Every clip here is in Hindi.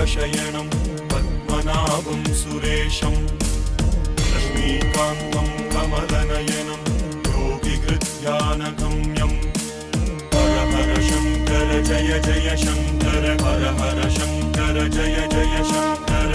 योगशयनं पद्मनाभं सुरेशं लक्ष्मीकान्तं कमलनयनं योगिकृध्यानगम्यं हर हर शङ्कर जय जय शङ्कर हर हर शङ्कर जय जय शङ्कर।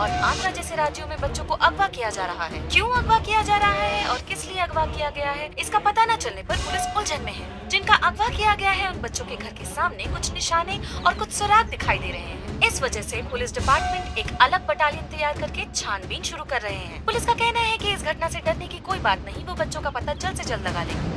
और आंध्र जैसे राज्यों में बच्चों को अगवा किया जा रहा है। क्यों अगवा किया जा रहा है और किस लिए अगवा किया गया है, इसका पता न चलने पर पुलिस उलझन में है। जिनका अगवा किया गया है उन बच्चों के घर के सामने कुछ निशाने और कुछ सुराग दिखाई दे रहे हैं। इस वजह से पुलिस डिपार्टमेंट एक अलग बटालियन तैयार करके छानबीन शुरू कर रहे हैं। पुलिस का कहना है कि इस घटना से डरने की कोई बात नहीं, वो बच्चों का पता जल्द से जल्द लगा लेंगे।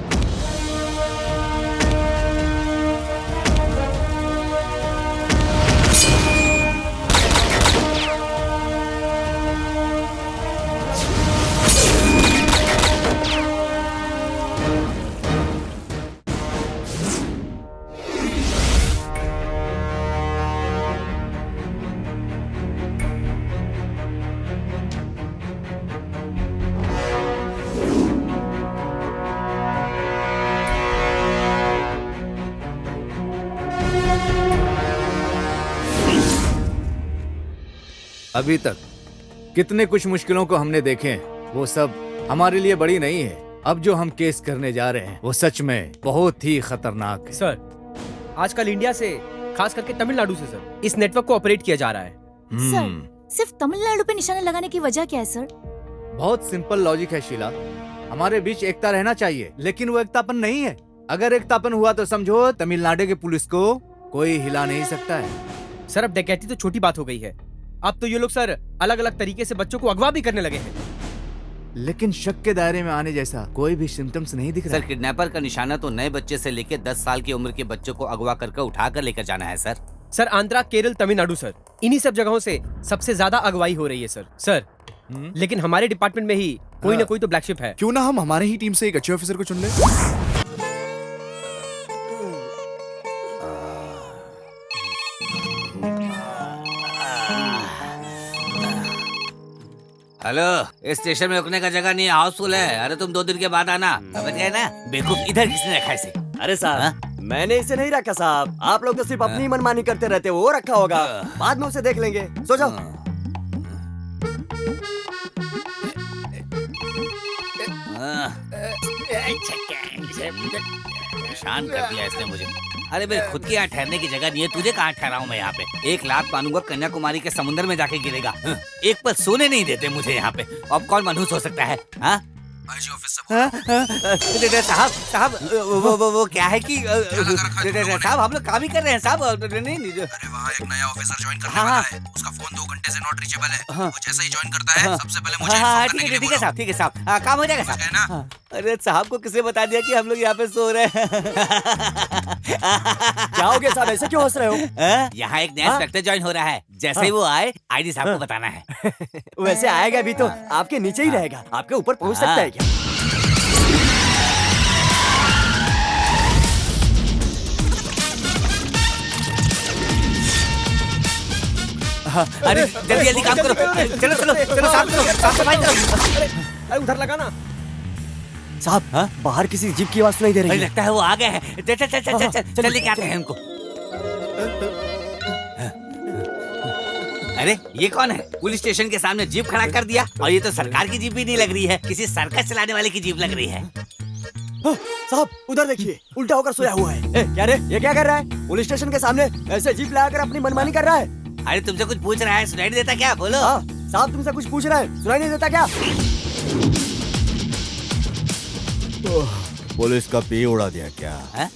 अभी तक कितने कुछ मुश्किलों को हमने देखे हैं, वो सब हमारे लिए बड़ी नहीं है। अब जो हम केस करने जा रहे हैं वो सच में बहुत ही खतरनाक है। सर, आजकल इंडिया से, खास करके तमिलनाडु से सर, इस नेटवर्क को ऑपरेट किया जा रहा है। सर, सिर्फ तमिलनाडु पे निशाना लगाने की वजह क्या है सर? बहुत सिंपल लॉजिक है शीला, हमारे बीच एकता रहना चाहिए, लेकिन वो एकतापन नहीं है। अगर एकतापन हुआ तो समझो तमिलनाडु की पुलिस को कोई हिला नहीं सकता है। सर, अब डकैती तो छोटी बात हो गई है, अब तो ये लोग सर अलग अलग तरीके से बच्चों को अगवा भी करने लगे हैं। लेकिन शक के दायरे में आने जैसा कोई भी सिम्टम्स नहीं दिख रहा। सर, किडनैपर का निशाना तो नए बच्चे से लेकर 10 साल की उम्र के बच्चों को अगवा करके उठा कर लेकर जाना है sir. Sir, Andhra, Kerala, Tamil Nadu sir, इन्हीं सब जगहों से सबसे ज्यादा अगवाई हो रही है सर। लेकिन हमारे डिपार्टमेंट में ही कोई ना कोई तो ब्लैक शिप है। क्यों ना हम हमारे ही टीम से एक अच्छे ऑफिसर को चुन ले। हेलो, इस स्टेशन में रुकने का जगह नहीं है, हाउसफुल है। अरे तुम 2 दिन के बाद आना, समझ गए ना? बेवकूफ, इधर किसने रखा इसे? अरे साहब, मैंने इसे नहीं रखा साहब, आप लोग तो सिर्फ अपनी मनमानी करते रहते हो, वो रखा होगा, बाद में उसे देख लेंगे, सो जाओ। परेशान कर दिया इसने मुझे। अरे मेरे खुद के यहाँ ठहरने की जगह नहीं है, तुझे कहाँ ठहराऊं मैं यहाँ पे? 1 लाख मानूंगा, कन्याकुमारी के समुद्र में जाके गिरेगा। एक पल सोने नहीं देते मुझे यहाँ पे। अब कौन मनहूस हो सकता है? हाँ, आईजी ऑफिस से साहब साहब वो क्या है कि साहब हम लोग काम ही कर रहे हैं साहब। नहीं अरे वहाँ एक नया ऑफिसर ज्वाइन करने हाँ, वाला हाँ। है। उसका फोन 2 घंटे से नॉट रीचेबल है। हाँ। वो जैसा ही ज्वाइन करता है हाँ। सबसे पहले मुझे हाँ इन्फॉर्म करने के लिए ठीक है बोलो। साहब, ठीक है साहब, काम हो जाएगा समझ गए साहब। ना? हाँ। अरे साहब को किसने बता दिया कि हम लोग यहाँ पे सो रहे हैं? क्या हो गया साहब, ऐसे क्यों हंस रहे हो? यहाँ एक नया हाँ? इंस्पेक्टर ज्वाइन हो रहा है। जैसे ही वो आए आईजी साहब को बताना है। वैसे आएगा भी तो आपके नीचे ही रहेगा, आपके ऊपर पहुंच सकता है क्या? अरे जल्दी जल्दी काम करो, चलो चलो चलो, साफ करो, साफ सफाई करो। अरे उधर लगा ना। साहब बाहर किसी जीप की आवाज सुनाई दे मुझे रही है। लगता है वो आ गए हैं। चल चल चल चल चल चल लेके आते हैं उनको। अरे ये कौन है? पुलिस स्टेशन के सामने जीप खड़ा कर दिया, और ये तो सरकार की जीप भी नहीं लग रही है, किसी सर्कस चलाने वाले की जीप लग रही है। साहब उधर देखिए, उल्टा होकर सोया हुआ है। क्या रे, ये क्या कर रहा है? पुलिस स्टेशन के सामने ऐसे जीप लगाकर अपनी मनमानी कर रहा है। अरे तुमसे कुछ पूछ रहा है, सुनाई नहीं देता क्या? बोलो। हाँ साहब तुमसे कुछ पूछ रहा है, सुनाई नहीं देता क्या? पुलिस का पी उड़ा दिया क्या? हाँ?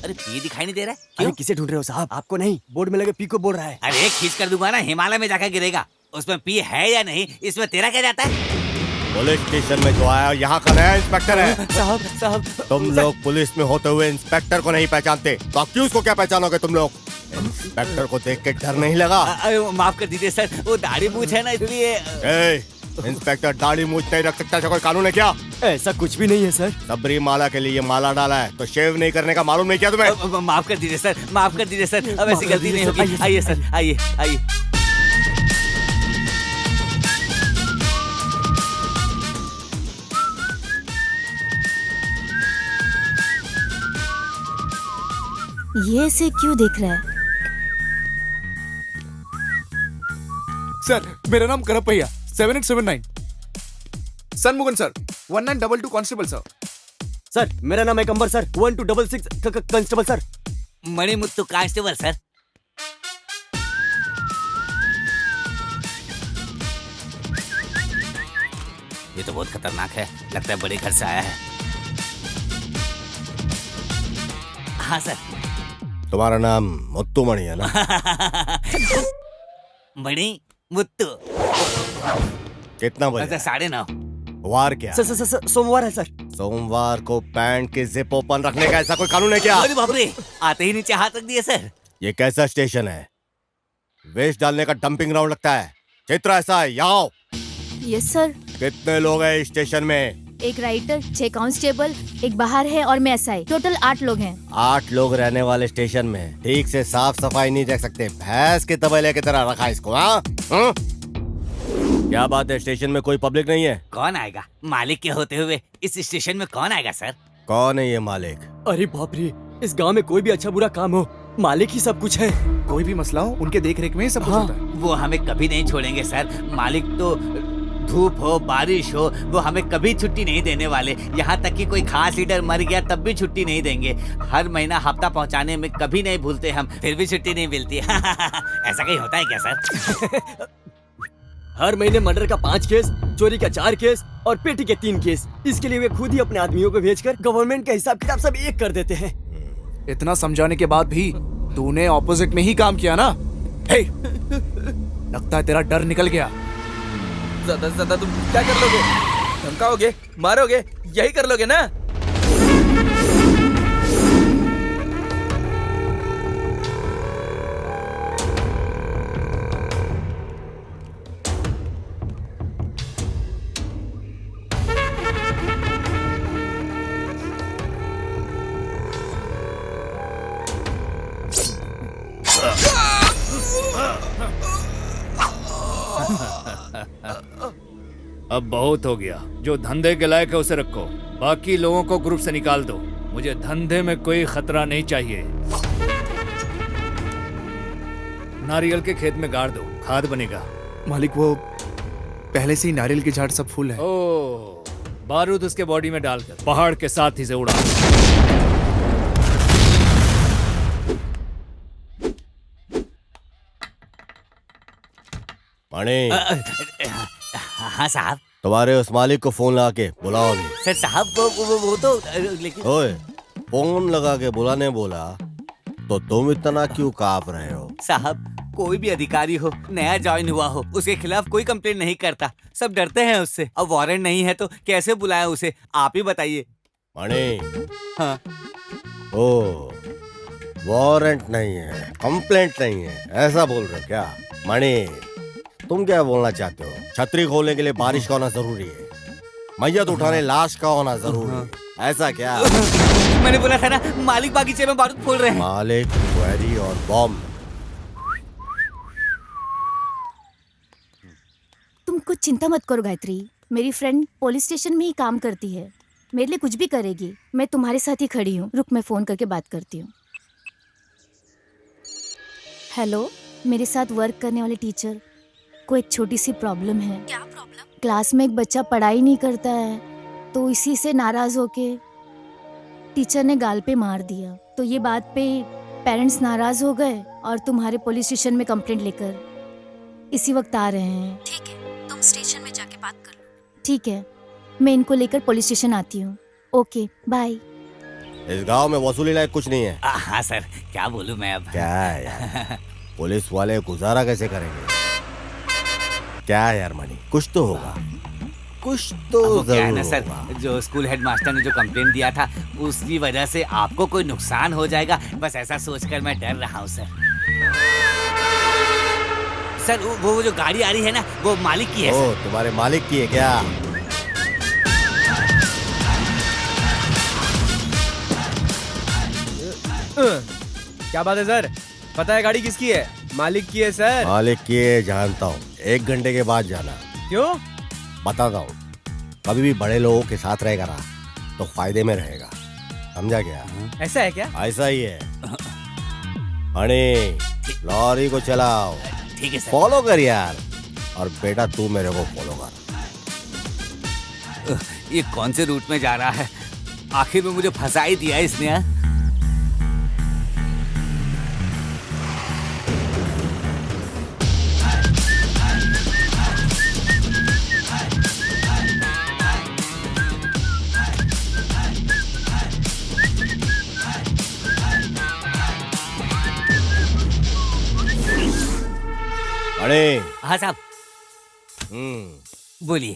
अरे पी दिखाई नहीं दे रहा है? अरे क्यों? किसे ढूंढ रहे हो साहब? आपको नहीं, बोर्ड में लगे पी को बोल रहा है। अरे खींच कर दूंगा ना, हिमालय में जाकर गिरेगा। उसमें पी है या नहीं, इसमें तेरा क्या जाता है? पुलिस स्टेशन में जो आया यहाँ का नया इंस्पेक्टर है। साहब साहब तुम लोग पुलिस में होते हुए इंस्पेक्टर को नहीं पहचानते, तो क्यों उसको क्या पहचानोगे तुम लोग? इंस्पेक्टर को देख के डर नहीं लगा? माफ कर दीजिए सर, वो दाढ़ी मूछ है ना इसलिए। इंस्पेक्टर दाढ़ी मूछ नहीं रख सकता, ऐसा कोई कानून है क्या? ऐसा कुछ भी नहीं है सर। सबरी माला के लिए ये माला डाला है, तो शेव नहीं करने का मालूम नहीं क्या तुम्हें? माफ कर दीजिए सर, माफ कर दीजिए सर, अब ऐसी गलती नहीं होगी। आइए सर, आइए आइए। ये इसे क्यों देख रहा है? सर मेरा नाम Karpaiya 7879। Sanmugan sir 1922 constable sir. Sir मेरा नाम है Kambar sir, 1266 constable sir. Manimuthu constable sir. ये तो बहुत खतरनाक है, लगता है बड़े घर से आया है। हाँ सर। तुम्हारा नाम मुत्तू मणि है ना? मणि मुत्तु। कितना बजे? 9:30। वार क्या? सर सोमवार है सर। सोमवार को पैंट की जिप ओपन रखने का ऐसा कोई कानून है क्या? अरे बाप रे, आते ही नीचे हाथ रख दिए सर। ये कैसा स्टेशन है? वेस्ट डालने का डंपिंग ग्राउंड लगता है। चित्र ऐसा है, यहाँ आओ। Yes sir. कितने लोग हैं इस स्टेशन में? एक राइटर, 6 कांस्टेबल, एक बाहर है और मैं एसआई, टोटल 8 लोग हैं। 8 लोग रहने वाले स्टेशन में ठीक से साफ सफाई नहीं देख सकते, भैंस के तबेले की तरह रखा इसको। हाँ क्या बात है, स्टेशन में कोई पब्लिक नहीं है? कौन आएगा? मालिक के होते हुए इस स्टेशन में कौन आएगा सर? कौन है ये मालिक? अरे बाप रे, इस गांव में कोई भी अच्छा बुरा काम हो, मालिक ही सब कुछ है। कोई भी मसला हो उनके देख रेख में ही सब कुछ होता है। वो हमें कभी नहीं छोड़ेंगे सर। मालिक तो धूप हो बारिश हो, वो हमें कभी छुट्टी नहीं देने वाले। यहाँ तक कि कोई खास लीडर मर गया तब भी छुट्टी नहीं देंगे। हर महीना हफ्ता पहुँचाने में कभी नहीं भूलते हम, फिर भी छुट्टी नहीं मिलती। ऐसा कहीं होता है क्या सर? हर महीने मर्डर का 5 केस, चोरी का 4 केस और पेटी के 3 केस। इसके लिए वे खुद ही अपने आदमियों को भेजकर गवर्नमेंट का हिसाब किताब सब एक कर देते हैं। इतना समझाने के बाद भी तूने ऑपोजिट में ही काम किया ना? हे, लगता है तेरा डर निकल गया। ज्यादा से ज्यादा तुम क्या कर लोगे? धमकाओगे, मारोगे, यही कर लोगे ना? अब बहुत हो गया। जो धंधे के लायक है उसे रखो, बाकी लोगों को ग्रुप से निकाल दो। मुझे धंधे में कोई खतरा नहीं चाहिए। नारियल के खेत में गाड़ दो, खाद बनेगा। मालिक वो पहले से ही नारियल के झाड़ सब फूल है। ओ, बारूद उसके बॉडी में डालकर पहाड़ के साथ ही से उड़ा। मणि, हाँ साहब। तुम्हारे उस मालिक को फोन लगा के बुलाओ अभी। सर साहब वो तो लेकिन ओए, फोन लगा के बुलाने बोला तो तुम इतना क्यों कांप रहे हो? साहब कोई भी अधिकारी हो, नया ज्वाइन हुआ हो, उसके खिलाफ कोई कंप्लेंट नहीं करता, सब डरते हैं उससे। अब वारंट नहीं है तो कैसे बुलाएं उसे, आप ही बताइए। मणि, हाँ ओ वारंट नहीं है, कंप्लेंट नहीं है, ऐसा बोल रहे हो क्या? मणि, तुम क्या बोलना चाहते हो? छतरी खोलने के लिए बारिश का होना जरूरी है, मैयत उठाने लाश का होना जरूरी है, ऐसा क्या? मैंने बोला था ना, मालिक बागीचे में बारूद फोड़ रहे हैं। मालिक, क्वेरी और बॉम्ब। तुम कुछ चिंता मत करो गायत्री, मेरी फ्रेंड पुलिस स्टेशन में ही काम करती है, मेरे लिए कुछ भी करेगी। मैं तुम्हारे साथ ही खड़ी हूँ, रुक मैं फोन करके बात करती हूँ। हेलो, मेरे साथ वर्क करने वाले टीचर को एक छोटी सी प्रॉब्लम है। क्या प्रॉब्लम? क्लास में एक बच्चा पढ़ाई नहीं करता है, तो इसी से नाराज होके टीचर ने गाल पे मार दिया। तो ये बात पे पेरेंट्स नाराज हो गए और तुम्हारे पुलिस स्टेशन में कंप्लेंट लेकर इसी वक्त आ रहे हैं। ठीक है, तुम स्टेशन में जाके बात कर लो। ठीक है, मैं इनको लेकर पुलिस स्टेशन आती हूँ। Okay, bye. इस गांव में वसूली लायक कुछ नहीं है। हाँ सर, क्या बोलूं मैं अब। क्या है यार, पुलिस वाले गुजारा कैसे करेंगे? क्या है यार मणि, कुछ तो होगा, कुछ तो वो क्या है ना जरूर सर, होगा। जो स्कूल हेडमास्टर ने जो कंप्लेंट दिया था उसकी वजह से आपको कोई नुकसान हो जाएगा, बस ऐसा सोचकर मैं डर रहा हूँ सर। सर वो जो गाड़ी आ रही है ना, वो मालिक की है ओ, सर। तुम्हारे मालिक की है क्या? क्या बात है सर, पता है गाड़ी किसकी है? मालिक की है सर। मालिक की है जानता हूँ, 1 घंटे के बाद जाना। क्यों? बताता हूँ, कभी भी बड़े लोगों के साथ रहेगा ना तो फायदे में रहेगा, समझा क्या? ऐसा है क्या? ऐसा ही है। मणि, लॉरी को चलाओ। ठीक है सर। फॉलो कर यार, और बेटा तू मेरे को फॉलो कर। ये कौन से रूट में जा रहा है? आखिर में मुझे फंसा ही दिया इसने। हाँ? मणि, हाँ साहब, बोलिए।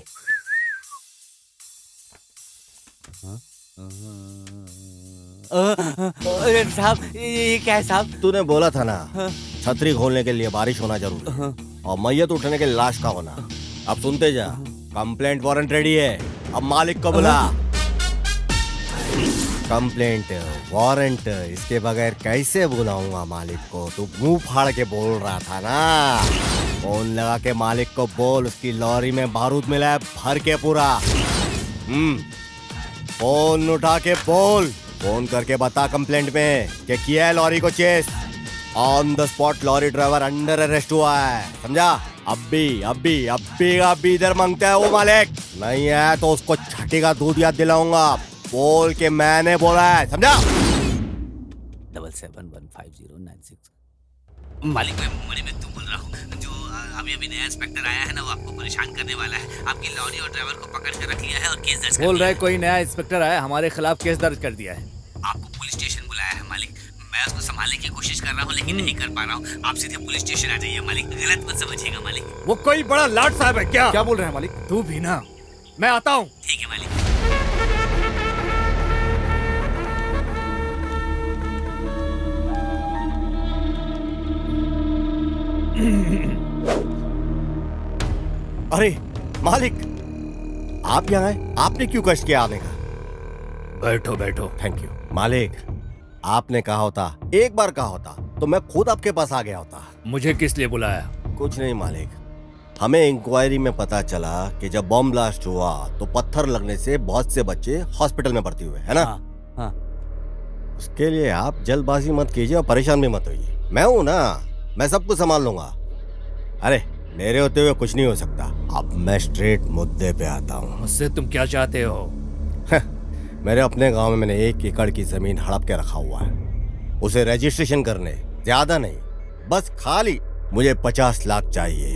अरे साहब, ये क्या है साहब? तूने बोला था ना छतरी खोलने के लिए बारिश होना जरूरी है और मैयत उठने के लिए लाश का होना। अब सुनते जा, कंप्लेंट वारंट रेडी है, अब मालिक को बुला। कंप्लेंट वारंट इसके बगैर कैसे बुलाऊंगा मालिक को? तू मुंह फाड़ के बोल रहा था ना। फोन लगा के मालिक को बोल उसकी लॉरी में बारूद मिला है भर के पूरा। फोन उठा के बोल, फोन करके बता कंप्लेंट में कि किया है लॉरी को chase. On the spot lorry driver under arrest हुआ है, समझा? अभी इधर मांगता है वो मालिक, नहीं है तो उसको छठी का दूध याद दिलाऊंगा। बोल के मैंने बोला है, समझा? 77150996। मालिक मैं तुम बोल रहा हूँ, जो अभी नया इंस्पेक्टर आया है ना, वो आपको परेशान करने वाला है। आपकी लॉरी और ड्राइवर को पकड़ कर रख लिया है और केस दर्ज कर बोल लिया रहे कोई नया इंस्पेक्टर आया, हमारे खिलाफ केस दर्ज कर दिया है। आपको पुलिस स्टेशन बुलाया है मालिक। मैं उसको संभालने की कोशिश कर रहा हूँ लेकिन नहीं कर पा रहा हूँ। आप सीधे पुलिस स्टेशन आ जाइए मालिक, गलत मत समझिएगा मालिक। वो कोई बड़ा लाट साहब है क्या? क्या बोल रहे हैं मालिक? तू भी ना, मैं आता हूँ। ठीक है मालिक। अरे मालिक, आप यहाँ आए, आपने क्यों कष्ट किया आने का? बैठो बैठो। थैंक यू मालिक, आपने कहा होता, एक बार कहा होता तो मैं खुद आपके पास आ गया होता। मुझे किस लिए बुलाया? कुछ नहीं मालिक, हमें इंक्वायरी में पता चला कि जब बॉम्ब ब्लास्ट हुआ तो पत्थर लगने से बहुत से बच्चे हॉस्पिटल में भर्ती हुए, है ना? हाँ। उसके लिए आप जल्दबाजी मत कीजिए और परेशान भी मत होइए। मैं हूं ना, मैं सब कुछ संभाल लूंगा। अरे मेरे होते हुए कुछ नहीं हो सकता। अब मैं स्ट्रेट मुद्दे पे आता हूँ। मुझसे तुम क्या चाहते हो? मेरे अपने गांव में मैंने 1 एकड़ की जमीन हड़प के रखा हुआ है, उसे रजिस्ट्रेशन करने, ज्यादा नहीं, बस खाली मुझे 50 लाख चाहिए।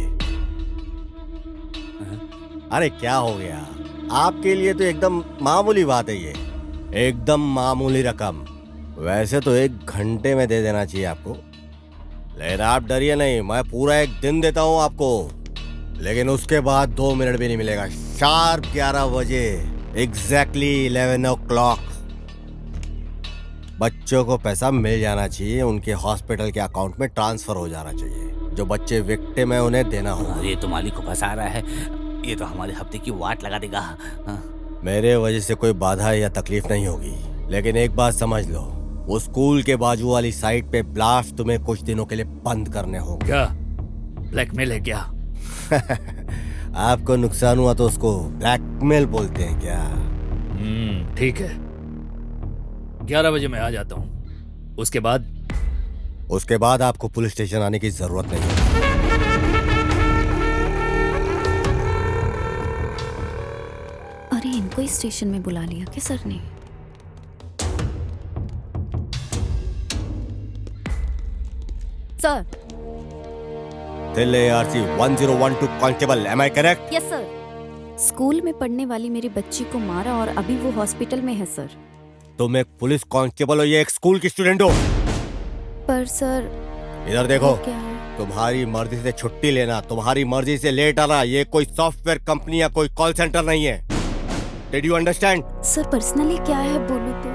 अरे क्या हो गया? आपके लिए तो एकदम मामूली बात है ये, एकदम मामूली रकम। वैसे तो 1 घंटे में दे देना चाहिए आपको, लेकिन आप डरिए नहीं, मैं पूरा 1 दिन देता हूँ आपको, लेकिन उसके बाद 2 मिनट भी नहीं मिलेगा। शार्प 11 बजे, एग्जैक्टली 11 o'clock बच्चों को पैसा मिल जाना चाहिए, उनके हॉस्पिटल के अकाउंट में ट्रांसफर हो जाना चाहिए। जो बच्चे विक्टिम है उन्हें देना होगा। ये तो मालिक को फंसा रहा है, ये तो हमारे हफ्ते की वाट लगा देगा। मेरे वजह से कोई बाधा या तकलीफ नहीं होगी, लेकिन एक बात समझ लो, वो स्कूल के बाजू वाली साइट पे ब्लास्ट तुम्हें कुछ दिनों के लिए बंद करने होंगे। क्या ब्लैकमेल है क्या? आपको नुकसान हुआ तो उसको ब्लैकमेल बोलते हैं क्या? ठीक है, 11 बजे मैं आ जाता हूँ। उसके बाद आपको पुलिस स्टेशन आने की जरूरत नहीं है। अरे इनको ही स्टेशन में बुला लिया क्या सर ने? Sir. Delhi ARC 1012 constable, am I correct? Yes sir. School में पढ़ने वाली मेरी बच्ची को मारा और अभी वो हॉस्पिटल में है सर। तुम एक पुलिस कांस्टेबल हो या एक स्कूल की स्टूडेंट हो? पर सर इधर देखो, क्या है? तुम्हारी मर्जी से छुट्टी लेना, तुम्हारी मर्जी से लेट आना, ये कोई सॉफ्टवेयर कंपनी या कोई कॉल सेंटर नहीं है। Did you understand? Sir personally क्या है बोलो तो?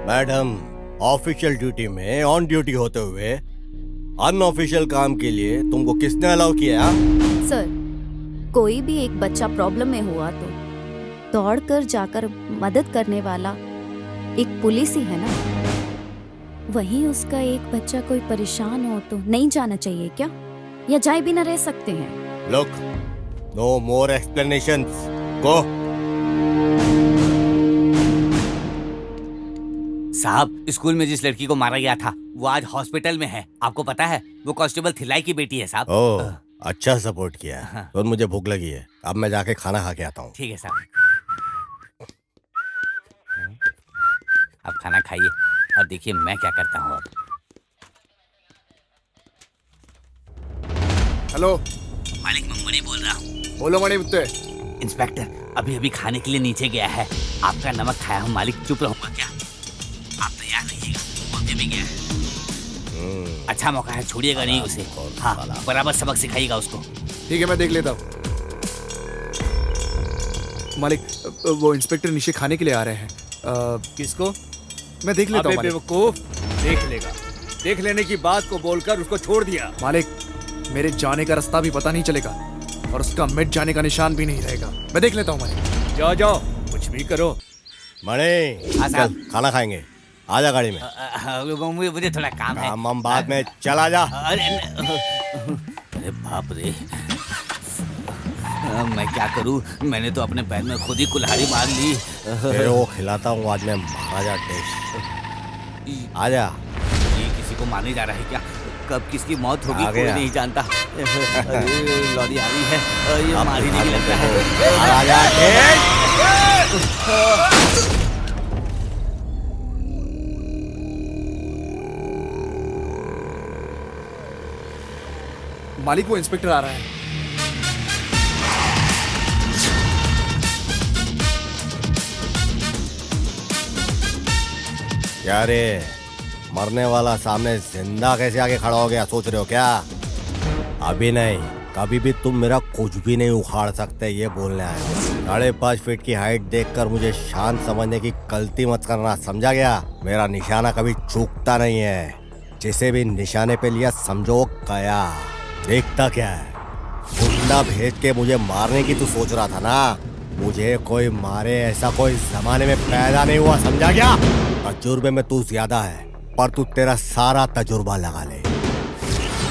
मैडम, ऑफिशियल ड्यूटी में ऑन ड्यूटी होते हुए अनऑफिशियल काम के लिए तुमको किसने अलाउ किया? सर कोई भी एक बच्चा प्रॉब्लम में हुआ तो दौड़कर जाकर मदद करने वाला एक पुलिस ही है ना। वहीं उसका एक बच्चा कोई परेशान हो तो नहीं जाना चाहिए क्या, या जाए भी ना रह सकते हैं? लुक, नो मोर एक्सप्लेनेशंस, गो। साहब, स्कूल में जिस लड़की को मारा गया था वो आज हॉस्पिटल में है, आपको पता है? वो कांस्टेबल थिलाई की बेटी है साहब। ओह, अच्छा सपोर्ट किया। तो मुझे भूख लगी है, अब मैं जाके खाना खा के आता हूँ। ठीक है साहब, अब खाना खाइए और देखिए मैं क्या करता हूँ अब। हेलो मालिक, मैं मणि बोल रहा हूँ। बोलो मणि मुत्ते। इंस्पेक्टर अभी अभी खाने के लिए नीचे गया है, आपका नमक खाया हूँ मालिक, चुप रहूंगा क्या? आप तैयार रहिएगा, पहुंचे भी गया है। अच्छा मौका है, छोड़िएगा नहीं उसे। हाँ, बराबर सबक सिखाइएगा उसको। ठीक है, मैं देख लेता हूँ। मालिक, वो इंस्पेक्टर नीचे खाने के लिए आ रहे हैं। किसको? मैं देख लेता हूँ मालिक। बेवकूफ, देख लेगा। देख लेने की बात को बोलकर उसको छोड़ दिया। मालिक, मेरे जाने का रास्ता भी पता नहीं चलेगा और उसका मिट जाने का निशान भी नहीं रहेगा। मैं देख लेता हूँ मालिक। जाओ जाओ, कुछ भी करो। मणि, चल खाना खाएंगे, आजा गाड़ी में। मुझे थोड़ा काम है। हम बाद में, चला जा। अरे बाप रे, मैं क्या करूं? मैंने तो अपने पैर में खुद ही कुल्हाड़ी मार ली। वो खिलाता हूँ आज मैं महाराजा टेस्ट। आजा। ये किसी को मारने जा रहा है क्या? कब किसकी मौत होगी कोई नहीं जानता। अरे लॉरी आ रही है, ये मार ही नहीं लगता है। महाराजा टेस्ट। मालिक, वो इंस्पेक्टर आ रहा है। क्या रे, मरने वाला सामने जिंदा कैसे आके खड़ा हो गया, सोच रहे हो क्या? अभी नहीं, कभी भी तुम मेरा कुछ भी नहीं उखाड़ सकते, ये बोलने आए। 5.5 फीट की हाइट देखकर मुझे शांत समझने की गलती मत करना, समझा गया? मेरा निशाना कभी चूकता नहीं है, जिसे भी निशाने पे लिया समझो गया। देखता क्या है, गुंडा भेज के मुझे मारने की तू सोच रहा था ना? मुझे कोई मारे ऐसा कोई जमाने में पैदा नहीं हुआ, समझा क्या? तजुर्बे में तू ज्यादा है, पर तू तेरा सारा तजुर्बा लगा ले,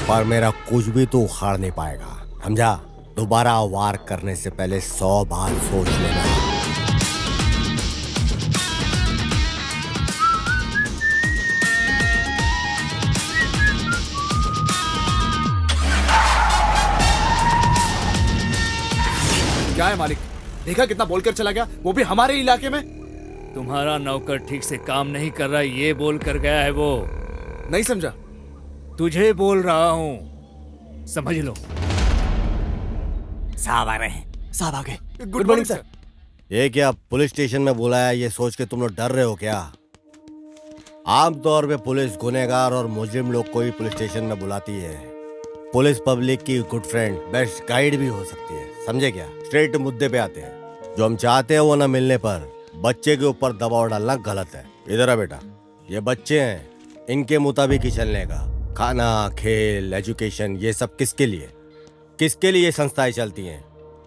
पर मेरा कुछ भी तू उखाड़ नहीं पाएगा, समझा? दोबारा वार करने से पहले 100 बार सोच लेना। क्या है मालिक? देखा कितना बोलकर चला गया, वो भी हमारे इलाके में। तुम्हारा नौकर ठीक से काम नहीं कर रहा, ये बोल कर गया है वो। नहीं समझा? तुझे बोल रहा हूँ, समझ लो। साहब आ रहे हैं। साहब आ गए। Good morning sir. ये क्या पुलिस स्टेशन में बुलाया ये सोच के तुम लोग डर रहे हो क्या? आमतौर पे पुलिस गुनहगार और मुजरिम लोग को ही पुलिस स्टेशन में बुलाती है। पुलिस पब्लिक की गुड फ्रेंड, बेस्ट गाइड भी हो सकती है, समझे क्या? स्ट्रेट मुद्दे पे आते हैं। जो हम चाहते हैं वो ना मिलने पर बच्चे के ऊपर दबाव डालना गलत है। इधर आ बेटा, ये बच्चे हैं, इनके मुताबिक ही चलने का। खाना, खेल, एजुकेशन, ये सब किसके लिए? किसके लिए ये संस्थाएं चलती हैं?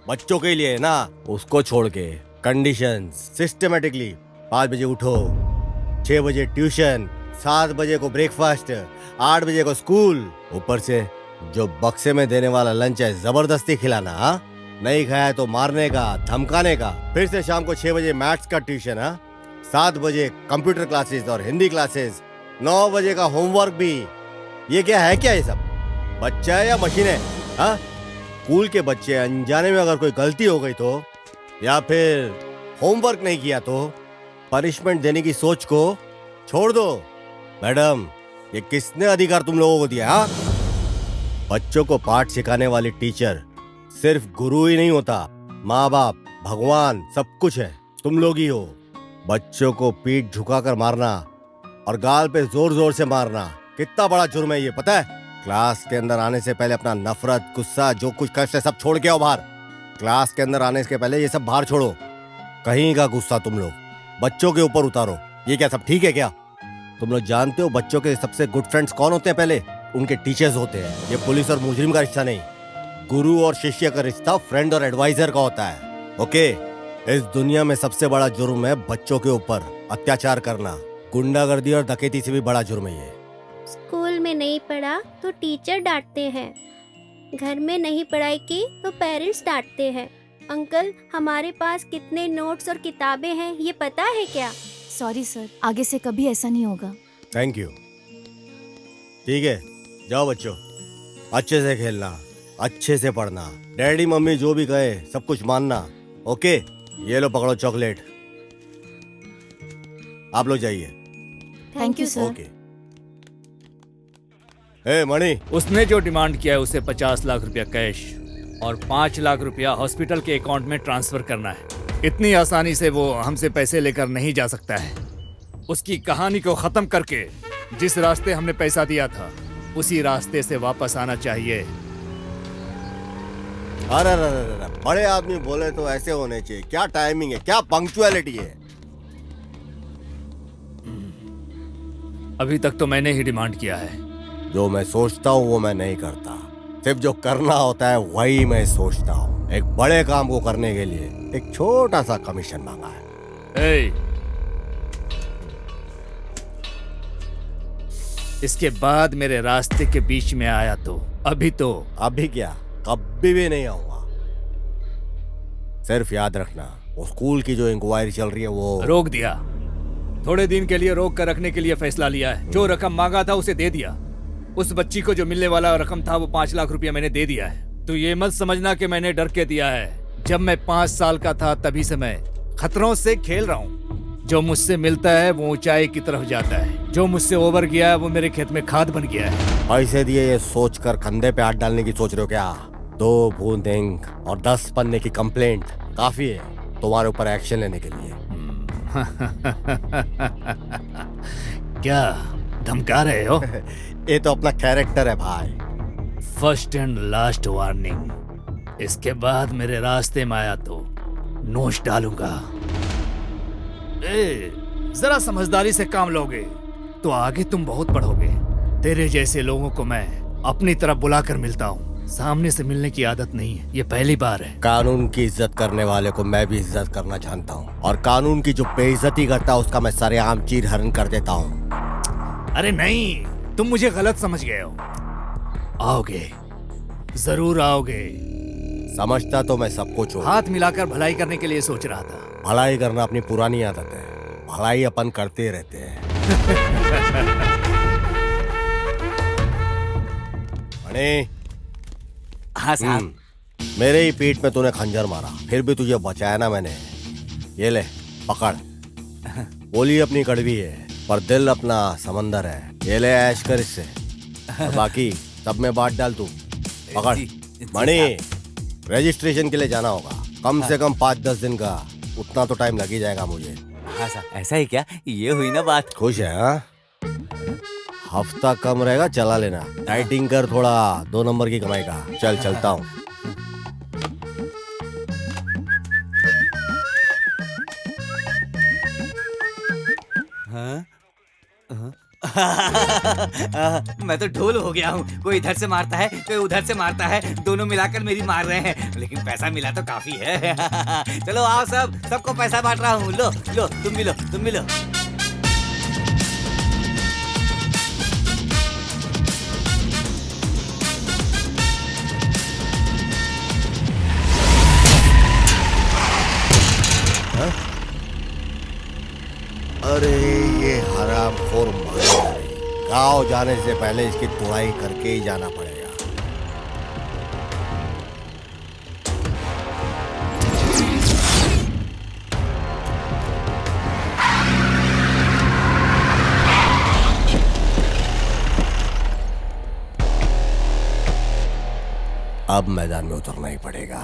बच्चों के लिए ना। उसको छोड़ के कंडीशन सिस्टमेटिकली 5 बजे उठो, 6 बजे ट्यूशन, 7 बजे को ब्रेकफास्ट, 8 बजे को स्कूल, ऊपर से जो बक्से में देने वाला लंच है जबरदस्ती खिलाना। हाँ, नहीं खाया तो मारने का, धमकाने का। फिर से शाम को 6 बजे मैथ्स का ट्यूशन, 7 बजे कंप्यूटर क्लासेस और हिंदी क्लासेस, 9 बजे का होमवर्क भी। ये क्या है? क्या ये सब बच्चा है या मशीन है? हाँ, स्कूल के बच्चे अनजाने में अगर कोई गलती हो गई तो, या फिर होमवर्क नहीं किया तो पनिशमेंट देने की सोच को छोड़ दो। मैडम, ये किसने अधिकार तुम लोगों को दिया? हाँ, बच्चों को पाठ सिखाने वाली टीचर सिर्फ गुरु ही नहीं होता, माँ बाप, भगवान, सब कुछ है। तुम लोग ही हो। बच्चों को पीठ झुकाकर मारना और गाल पे जोर जोर से मारना कितना बड़ा जुर्म है ये पता है? क्लास के अंदर आने से पहले अपना नफरत, गुस्सा, जो कुछ कष्ट है सब छोड़ के आओ बाहर। क्लास के अंदर आने के पहले ये सब बाहर छोड़ो। कहीं का गुस्सा तुम लोग बच्चों के ऊपर उतारो। ये क्या सब ठीक है क्या? तुम लोग जानते हो बच्चों के सबसे गुड फ्रेंड्स कौन होते हैं? पहले उनके टीचर्स होते हैं। ये पुलिस और मुजरिम का रिश्ता नहीं, गुरु और शिष्य का रिश्ता फ्रेंड और एडवाइजर का होता है। ओके, इस दुनिया में सबसे बड़ा जुर्म है बच्चों के ऊपर अत्याचार करना। गुंडागर्दी और डकैती से भी बड़ा जुर्म है ये। स्कूल में नहीं पढ़ा तो टीचर डांटते हैं, घर में नहीं पढ़ाई की तो पेरेंट्स डांटते हैं। अंकल, हमारे पास कितने नोट्स और किताबें हैं ये पता है क्या? सॉरी सर, आगे से कभी ऐसा नहीं होगा। Thank you. ठीक है, जाओ बच्चों, अच्छे से खेलना, अच्छे से पढ़ना, डैडी मम्मी जो भी कहे सब कुछ मानना। ओके, ये लो पकड़ो चॉकलेट, आप लोग जाइए। Thank you sir. ओके। ए मणि, उसने जो डिमांड किया है उसे 50 लाख रुपया कैश और 5 लाख रुपया हॉस्पिटल के अकाउंट में ट्रांसफर करना है। इतनी आसानी से वो हमसे पैसे लेकर नहीं जा सकता है। उसकी कहानी को खत्म करके जिस रास्ते हमने पैसा दिया था उसी रास्ते से वापस आना चाहिए। अरे अरे अरे, बड़े आदमी बोले तो ऐसे होने चाहिए। क्या टाइमिंग है, क्या पंक्चुअलिटी है। अभी तक तो मैंने ही डिमांड किया है। जो मैं सोचता हूँ वो मैं नहीं करता, सिर्फ जो करना होता है वही मैं सोचता हूँ। एक बड़े काम को करने के लिए एक छोटा सा कमीशन मांगा है। ए, इसके बाद मेरे रास्ते के बीच में आया तो अभी क्या, कभी भी नहीं आऊंगा। सिर्फ याद रखना, वो स्कूल की जो इंक्वायरी चल रही है वो रोक दिया। थोड़े दिन के लिए रोक कर रखने के लिए फैसला लिया है। जो रकम मांगा था उसे दे दिया। उस बच्ची को जो मिलने वाला रकम था वो 5 लाख रुपया मैंने दे दिया है। तो ये मत समझना कि मैंने डर के दिया है। जब मैं 5 साल का था तभी से मैं खतरों से खेल रहा हूँ। जो मुझसे मिलता है वो ऊंचाई की तरफ जाता है, जो मुझसे ओवर गया है वो मेरे खेत में खाद बन गया है। पैसे दिए ये सोच कर कंधे पे हाथ डालने की सोच रहे हो क्या? 2 बूंद इंक और 10 पन्ने की कंप्लेंट काफी है तुम्हारे ऊपर एक्शन लेने के लिए। क्या धमका रहे हो? ये तो अपना कैरेक्टर है भाई। First and last warning. इसके बाद मेरे रास्ते में आया तो नोच डालूंगा। जरा समझदारी से काम लोगे तो आगे तुम बहुत बढ़ोगे। तेरे जैसे लोगों को मैं अपनी तरफ बुलाकर मिलता हूँ, सामने से मिलने की आदत नहीं है। ये पहली बार है। कानून की इज्जत करने वाले को मैं भी इज्जत करना जानता हूँ, और कानून की जो बेइज्जती करता है उसका मैं सरेआम चीर हरण कर देता हूँ। अरे नहीं, तुम मुझे गलत समझ गए हो। आओगे, जरूर आओगे। समझता तो मैं सब कुछ हूँ। हाथ मिलाकर भलाई करने के लिए सोच रहा था। भलाई करना अपनी पुरानी आदत है, भलाई अपन करते रहते हैं। मणि, हाँ साहब। मेरे ही पीठ में तूने खंजर मारा, फिर भी तुझे बचाया ना मैंने। ये ले पकड़। बोली अपनी कड़वी है पर दिल अपना समंदर है। ये ले ऐश कर इससे, और बाकी सब में बांट डाल तू। पकड़। मणि, रजिस्ट्रेशन के लिए जाना होगा, कम से कम 5-10 दिन का, उतना तो टाइम लग ही जाएगा मुझे। हाँ सर, ऐसा ही क्या? ये हुई ना बात। खुश है हाँ? हफ्ता कम रहेगा, चला लेना। डाइटिंग कर थोड़ा, 2 नंबर की कमाई का। चल चलता हूँ। मैं तो ढोल हो गया हूँ। कोई इधर से मारता है, कोई उधर से मारता है, दोनों मिलाकर मेरी मार रहे हैं, लेकिन पैसा मिला तो काफी है। चलो आओ सब, सबको पैसा बांट रहा हूँ। लो लो, तुम भी लो, तुम भी लो। अरे ये हरामखोर गाँव जाने से पहले इसकी तुड़ाई करके ही जाना पड़ेगा। अब मैदान में उतरना ही पड़ेगा।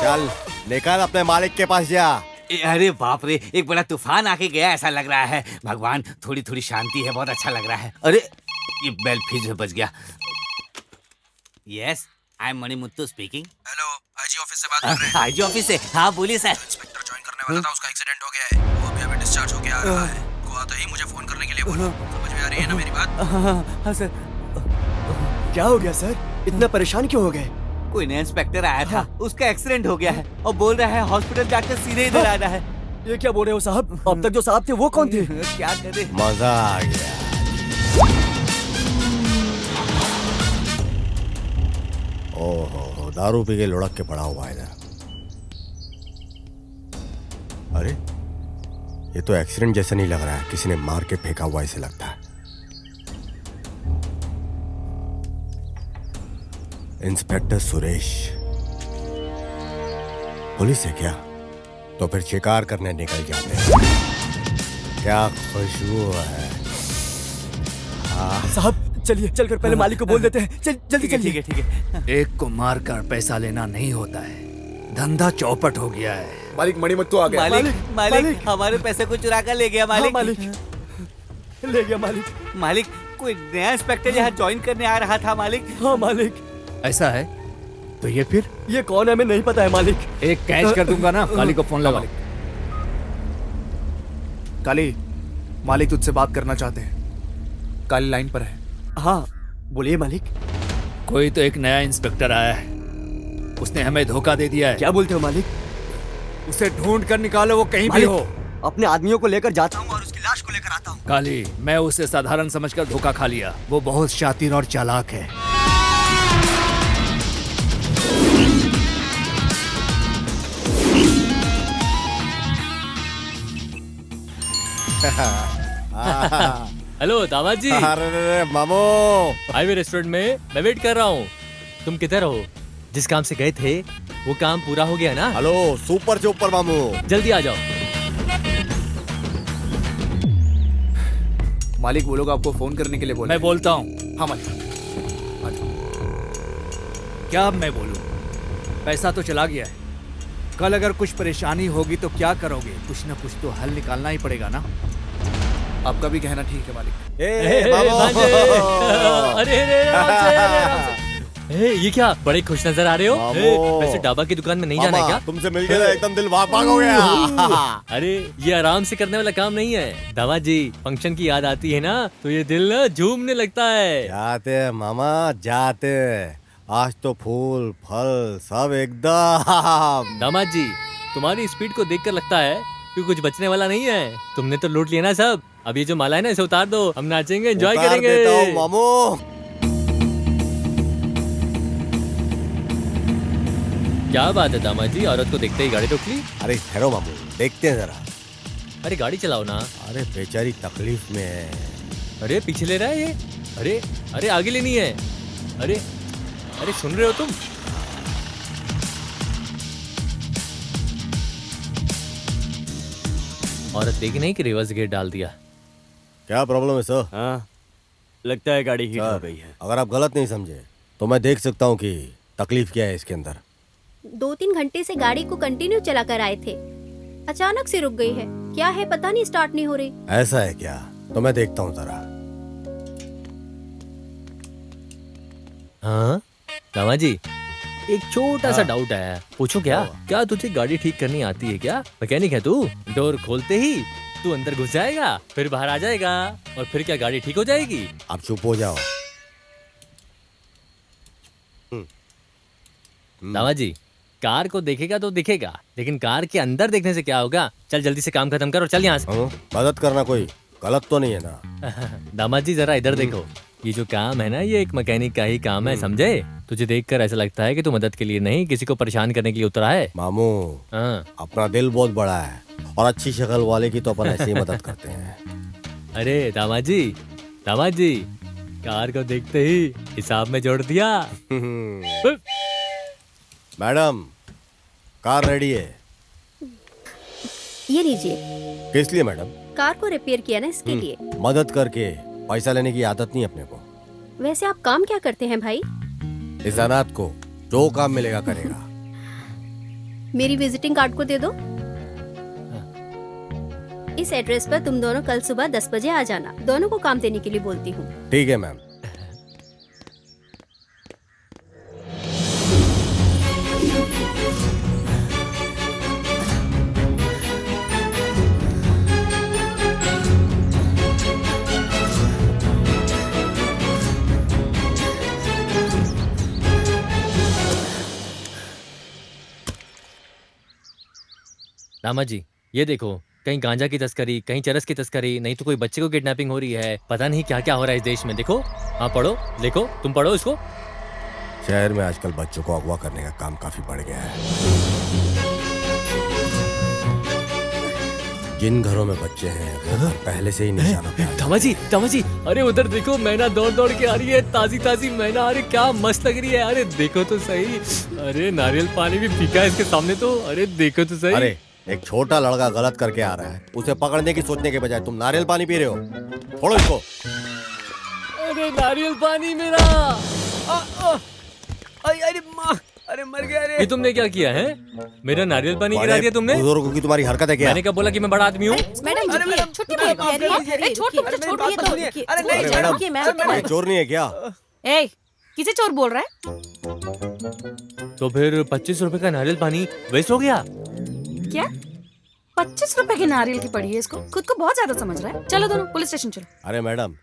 चल लेकर अपने मालिक के पास जा। अरे बाप रे, एक बड़ा तूफान आके गया ऐसा लग रहा है। भगवान, थोड़ी थोड़ी शांति है, बहुत अच्छा लग रहा है। अरे ये बेल फिर से बज गया। Yes, I am Manimuthu speaking. Hello, IG office से बात कर रहे हैं? आईजी ऑफिस से? हाँ बोलिए सर। इंस्पेक्टर ज्वाइन करने वाला था, उसका एक्सीडेंट हो गया है, वो अभी डिस्चार्ज होके आ रहा है। वो आता ही मुझे फोन करने के लिए बोलो। समझ में आ रही है ना मेरी बात? हाँ सर। क्या हो गया सर? इतना परेशान क्यों हो गए? कोई नया इंस्पेक्टर आया था, उसका एक्सीडेंट हो गया है और बोल रहा है हॉस्पिटल जाकर सीधे इधर आना है। ये क्या बोल रहे हो साहब? अब तक जो साहब थे वो कौन थे? क्या करे? मजा आ गया। दारू पी के लुढ़क के पड़ा हुआ है इधर। अरे ये तो एक्सीडेंट जैसा नहीं लग रहा है, किसी ने मार के फेंका हुआ ऐसे लगता है। इंस्पेक्टर सुरेश पुलिस है क्या? तो फिर शिकार करने निकल जाते हैं। क्या खुशबू है। साहब चलिए, चलकर पहले मालिक को बोल देते हैं। जल्दी चलिए। ठीक है। एक को मार कर पैसा लेना नहीं होता है, धंधा चौपट हो गया है। मालिक मणिमत तो आ गया। मालिक हमारे पैसे को चुरा कर ले गया मालिक। ले गया मालिक। मालिक कोई नया इंस्पेक्टर यहाँ ज्वाइन करने आ रहा था मालिक। हाँ मालिक। ऐसा है तो ये फिर ये कौन है हमें नहीं पता है मालिक। एक कैच कर दूंगा ना। काली को फोन लगाओ। काली, मालिक तुझसे बात करना चाहते हैं। काली लाइन पर है। हाँ बोलिए मालिक। कोई तो एक नया इंस्पेक्टर आया है, उसने हमें धोखा दे दिया है। क्या बोलते हो मालिक? उसे ढूंढ कर निकालो, वो कहीं भी हो। अपने आदमियों को लेकर जाता हूँ और उसकी लाश को लेकर आता हूँ। काली, मैं उसे साधारण समझकर धोखा खा लिया। वो बहुत शातिर और चालाक है। हेलो दामाद जी। अरे मामू, हाईवे रेस्टोरेंट में मैं वेट कर रहा हूँ। तुम किधर हो? जिस काम से गए थे वो काम पूरा हो गया ना? हेलो सुपर चोपर मामू, जल्दी आ जाओ। मालिक वो लोग आपको फोन करने के लिए बोले। मैं बोलता हूँ। हाँ मालिक। क्या अब मैं बोलूँ? पैसा तो चला गया है। कल अगर कुछ परेशानी होगी तो क्या करोगे? कुछ ना कुछ तो हल निकालना ही पड़ेगा ना। आपका भी कहना ठीक है मालिक। अरे ये क्या बड़े खुश नजर आ रहे हो? वैसे डाबा की दुकान में नहीं जाना है क्या? तुमसे मिल गया एकदम दिल भाग हो गया। अरे ये आराम से करने वाला काम नहीं है दावा जी। फंक्शन की याद आती है ना तो ये दिल ना झूमने लगता है। जाते हैं मामा जाते। आज तो फूल फल सब एकदम। दामाद जी तुम्हारी स्पीड को देखकर लगता है कि कुछ बचने वाला नहीं है। तुमने तो लूट लिया ना सब। अब ये जो माला है ना इसे उतार दो, हम नाचेंगे, एंजॉय करेंगे। देता हूं, मामू। क्या बात है दामाद जी, औरत को देखते ही गाड़ी रोक ली? अरे ठहरो मामू, देखते हैं जरा। अरे गाड़ी चलाओ ना। अरे बेचारी तकलीफ में है। अरे पीछे ले रहा है ये। अरे अरे आगे लेनी है। अरे अरे सुन रहे हो तुम? औरत देखी नहीं कि रिवर्स गेट डाल दिया। क्या प्रॉब्लम है सर? हाँ लगता है गाड़ी हीट हो गई है। अगर आप गलत नहीं समझे तो मैं देख सकता हूँ कि तकलीफ क्या है इसके अंदर। 2-3 घंटे से गाड़ी को कंटिन्यू चला कर आए थे, अचानक से रुक गई है। क्या है पता नहीं, स्टार्ट नहीं हो रही। ऐसा है क्या? तो मैं देखता हूँ जरा। हाँ दामा जी, एक छोटा सा डाउट आया, पूछो क्या? क्या तुझे गाड़ी ठीक करनी आती है क्या? मैकेनिक है तू? डोर खोलते ही तू अंदर घुस जाएगा, फिर बाहर आ जाएगा, और फिर क्या गाड़ी ठीक हो जाएगी? आप चुप हो जाओ। दामा जी, कार को देखेगा तो दिखेगा, लेकिन कार के अंदर देखने से क्या होगा? चल जल्दी से काम खत्म कर और चल यहाँ से। मदद करना कोई गलत तो नहीं है ना? दामाद जी जरा इधर देखो, ये जो काम है ना ये एक मैकेनिक का ही काम है, समझे? तुझे देखकर ऐसा लगता है कि तू मदद के लिए नहीं किसी को परेशान करने के लिए उतरा है। मामू अपना दिल बहुत बड़ा है और अच्छी शक्ल वाले की तो अपन ऐसे ही मदद करते हैं। अरे दामाद जी कार को देखते ही हिसाब में जोड़ दिया। मैडम कार रेडी है। ये लीजिए। किस लिए मैडम? कार को रिपेयर किया ना, इसके लिए। मदद करके पैसा लेने की आदत नहीं अपने को। वैसे आप काम क्या करते हैं भाई? इस अनाथ को जो काम मिलेगा करेगा। मेरी विजिटिंग कार्ड को दे दो। इस एड्रेस पर तुम दोनों कल सुबह 10 बजे आ जाना। दोनों को काम देने के लिए बोलती हूँ। ठीक है मैम। दामाद जी ये देखो, कहीं गांजा की तस्करी, कहीं चरस की तस्करी, नहीं तो कोई बच्चे को किडनैपिंग हो रही है। पता नहीं क्या क्या हो रहा है इस देश में। देखो, हाँ पढ़ो, देखो तुम पढ़ो इसको। शहर में आजकल बच्चों को अगवा करने का काम काफी बढ़ गया है। जिन घरों में बच्चे हैं वो घर पहले से ही निशाना पे आ गए। दामाजी, अरे उधर देखो, मैना दौड़ दौड़ के आ रही है, ताजी ताजी मैना। अरे क्या मस्त लग रही है, अरे देखो तो सही। अरे नारियल पानी भी फीका है इसके सामने तो, अरे देखो तो सही। अरे एक छोटा लड़का गलत करके आ रहा है, उसे पकड़ने की सोचने के बजाय तुम नारियल पानी पी रहे हो। छोड़ो इसको। अरे नारियल पानी मेरा। अरे माँ, अरे मर गया रे। ये तुमने क्या किया है? मेरा नारियल पानी गिरा दिया तुमने। बुजुर्गों की तुम्हारी हरकत है क्या? मैंने कब बोला कि मैं बड़ा आदमी हूँ? मैडम छुट्टी मिलेगी। चोर नहीं है क्या? किसे चोर बोल रहा है? तो फिर 25 रुपए का नारियल पानी वेस्ट हो गया क्या? 25 रुपए की नारियल की पड़ी है इसको, खुद को बहुत ज्यादा समझ रहा है। चलो दोनों पुलिस स्टेशन चलो। अरे मैडम,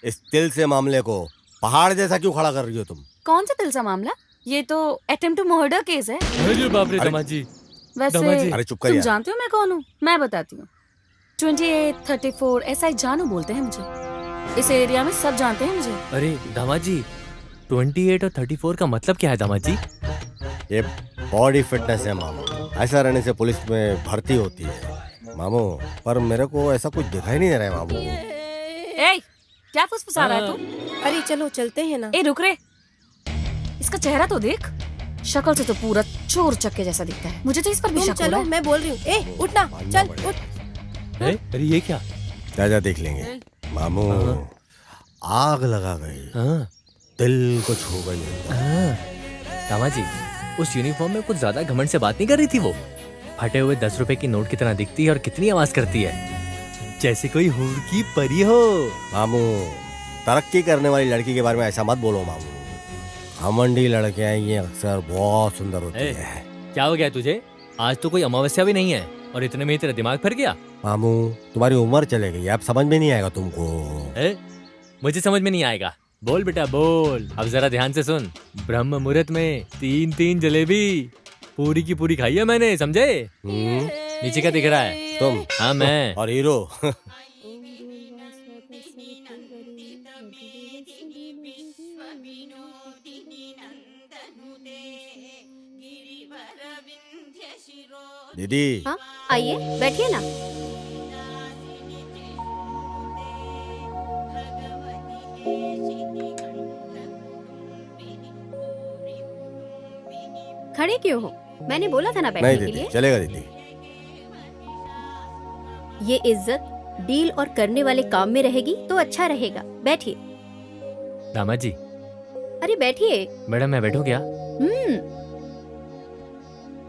इस तिल से मामले को पहाड़ जैसा क्यों खड़ा कर रही हो तुम? कौन सा तिल सा मामला? ये तो अटेम्प्ट टू मर्डर केस है। अरे बाप रे दामाजी। वैसे अरे चुप कर तुम यार। जानते हो मैं कौन हूँ? मैं बताती हूँ। 28, 34 ऐसा जानू बोलते हैं मुझे। इस एरिया में सब जानते हैं मुझे। अरे दामाजी, 28 और 34 का मतलब क्या है दामाजी? ये बॉडी फिटनेस है मामू, ऐसा रहने से पुलिस में भर्ती होती है मामू। पर मेरे को ऐसा कुछ दिखाई नहीं दे रहा है मामू। ए, क्या फुसफुसा रहा है तू? अरे चलो चलते हैं ना। ए रुक रे, इसका चेहरा तो देख, शक्ल से तो पूरा चोर चक्के जैसा दिखता है। मुझे तो इस पर भी शक हो रहा चलो है। मैं बोल रही हूँ। ए उठना, चल उठ। अरे ये क्या? जा देख लेंगे मामू। आग लगा गई, दिल को छू गई। दामाजी, उस यूनिफॉर्म में कुछ ज्यादा घमंड से बात नहीं कर रही थी वो? फटे हुए 10 रुपए की नोट की तरह दिखती है और कितनी आवाज करती है, जैसे कोई हूर की परी हो। मामू, तरक्की करने वाली लड़की के बारे में ऐसा मत बोलो मामू। घमंडी लड़कियां ये अक्सर बहुत सुंदर होती है। क्या हो गया तुझे? आज तो कोई अमावस्या भी नहीं है और इतने में ही तेरा दिमाग फिर गया। मामू, तुम्हारी उम्र चले गई, अब समझ में नहीं आएगा तुमको। मुझे समझ में नहीं आएगा। बोल बेटा बोल। अब जरा ध्यान से सुन। ब्रह्म मुहूर्त में 3-3 जलेबी पूरी की पूरी खाई है मैंने, समझे? नीचे क्या दिख रहा है? तुम। हाँ मैं। और हीरो। दीदी। हाँ आइए बैठिए ना। खड़े क्यों हो? मैंने बोला था ना बैठने नहीं के दीदी, लिए। चलेगा दीदी। ये इज्जत डील और करने वाले काम में रहेगी तो अच्छा रहेगा। बैठिए। दामाजी। अरे बैठिए। मैडम मैं बैठूं क्या?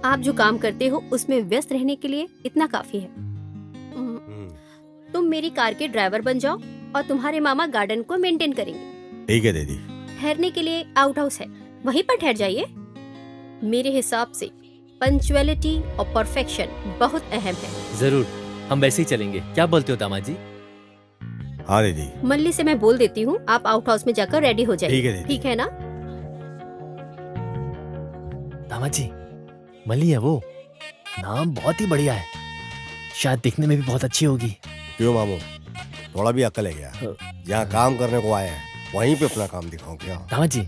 आप जो काम करते हो उसमें व्यस्त रहने के लिए इतना काफी है। तुम मेरी कार के ड्राइवर बन जाओ और तुम्हारे मामा गार्डन को मेंटेन करेंगे। ठीक है दीदी। ठहरने के लिए आउट हाउस है, वहीं पर ठहर जाइए। मेरे हिसाब से पंक्चुअलिटी और परफेक्शन बहुत अहम है। जरूर, हम वैसे ही चलेंगे। क्या बोलते हो दामाजी? हाँ दीदी। मल्ली से मैं बोल देती हूँ, आप आउट हाउस में जाकर रेडी हो जाइए। ठीक है दीदी। ठीक है ना? दामाजी, मल्ली है वो। नाम बहुत ही बढ़िया है, शायद दिखने में भी बहुत अच्छी होगी। क्यों मामू, थोड़ा भी अकल है क्या? जहाँ काम करने को आए हैं वहीं पे अपना काम दिखाओ क्या? दामाजी,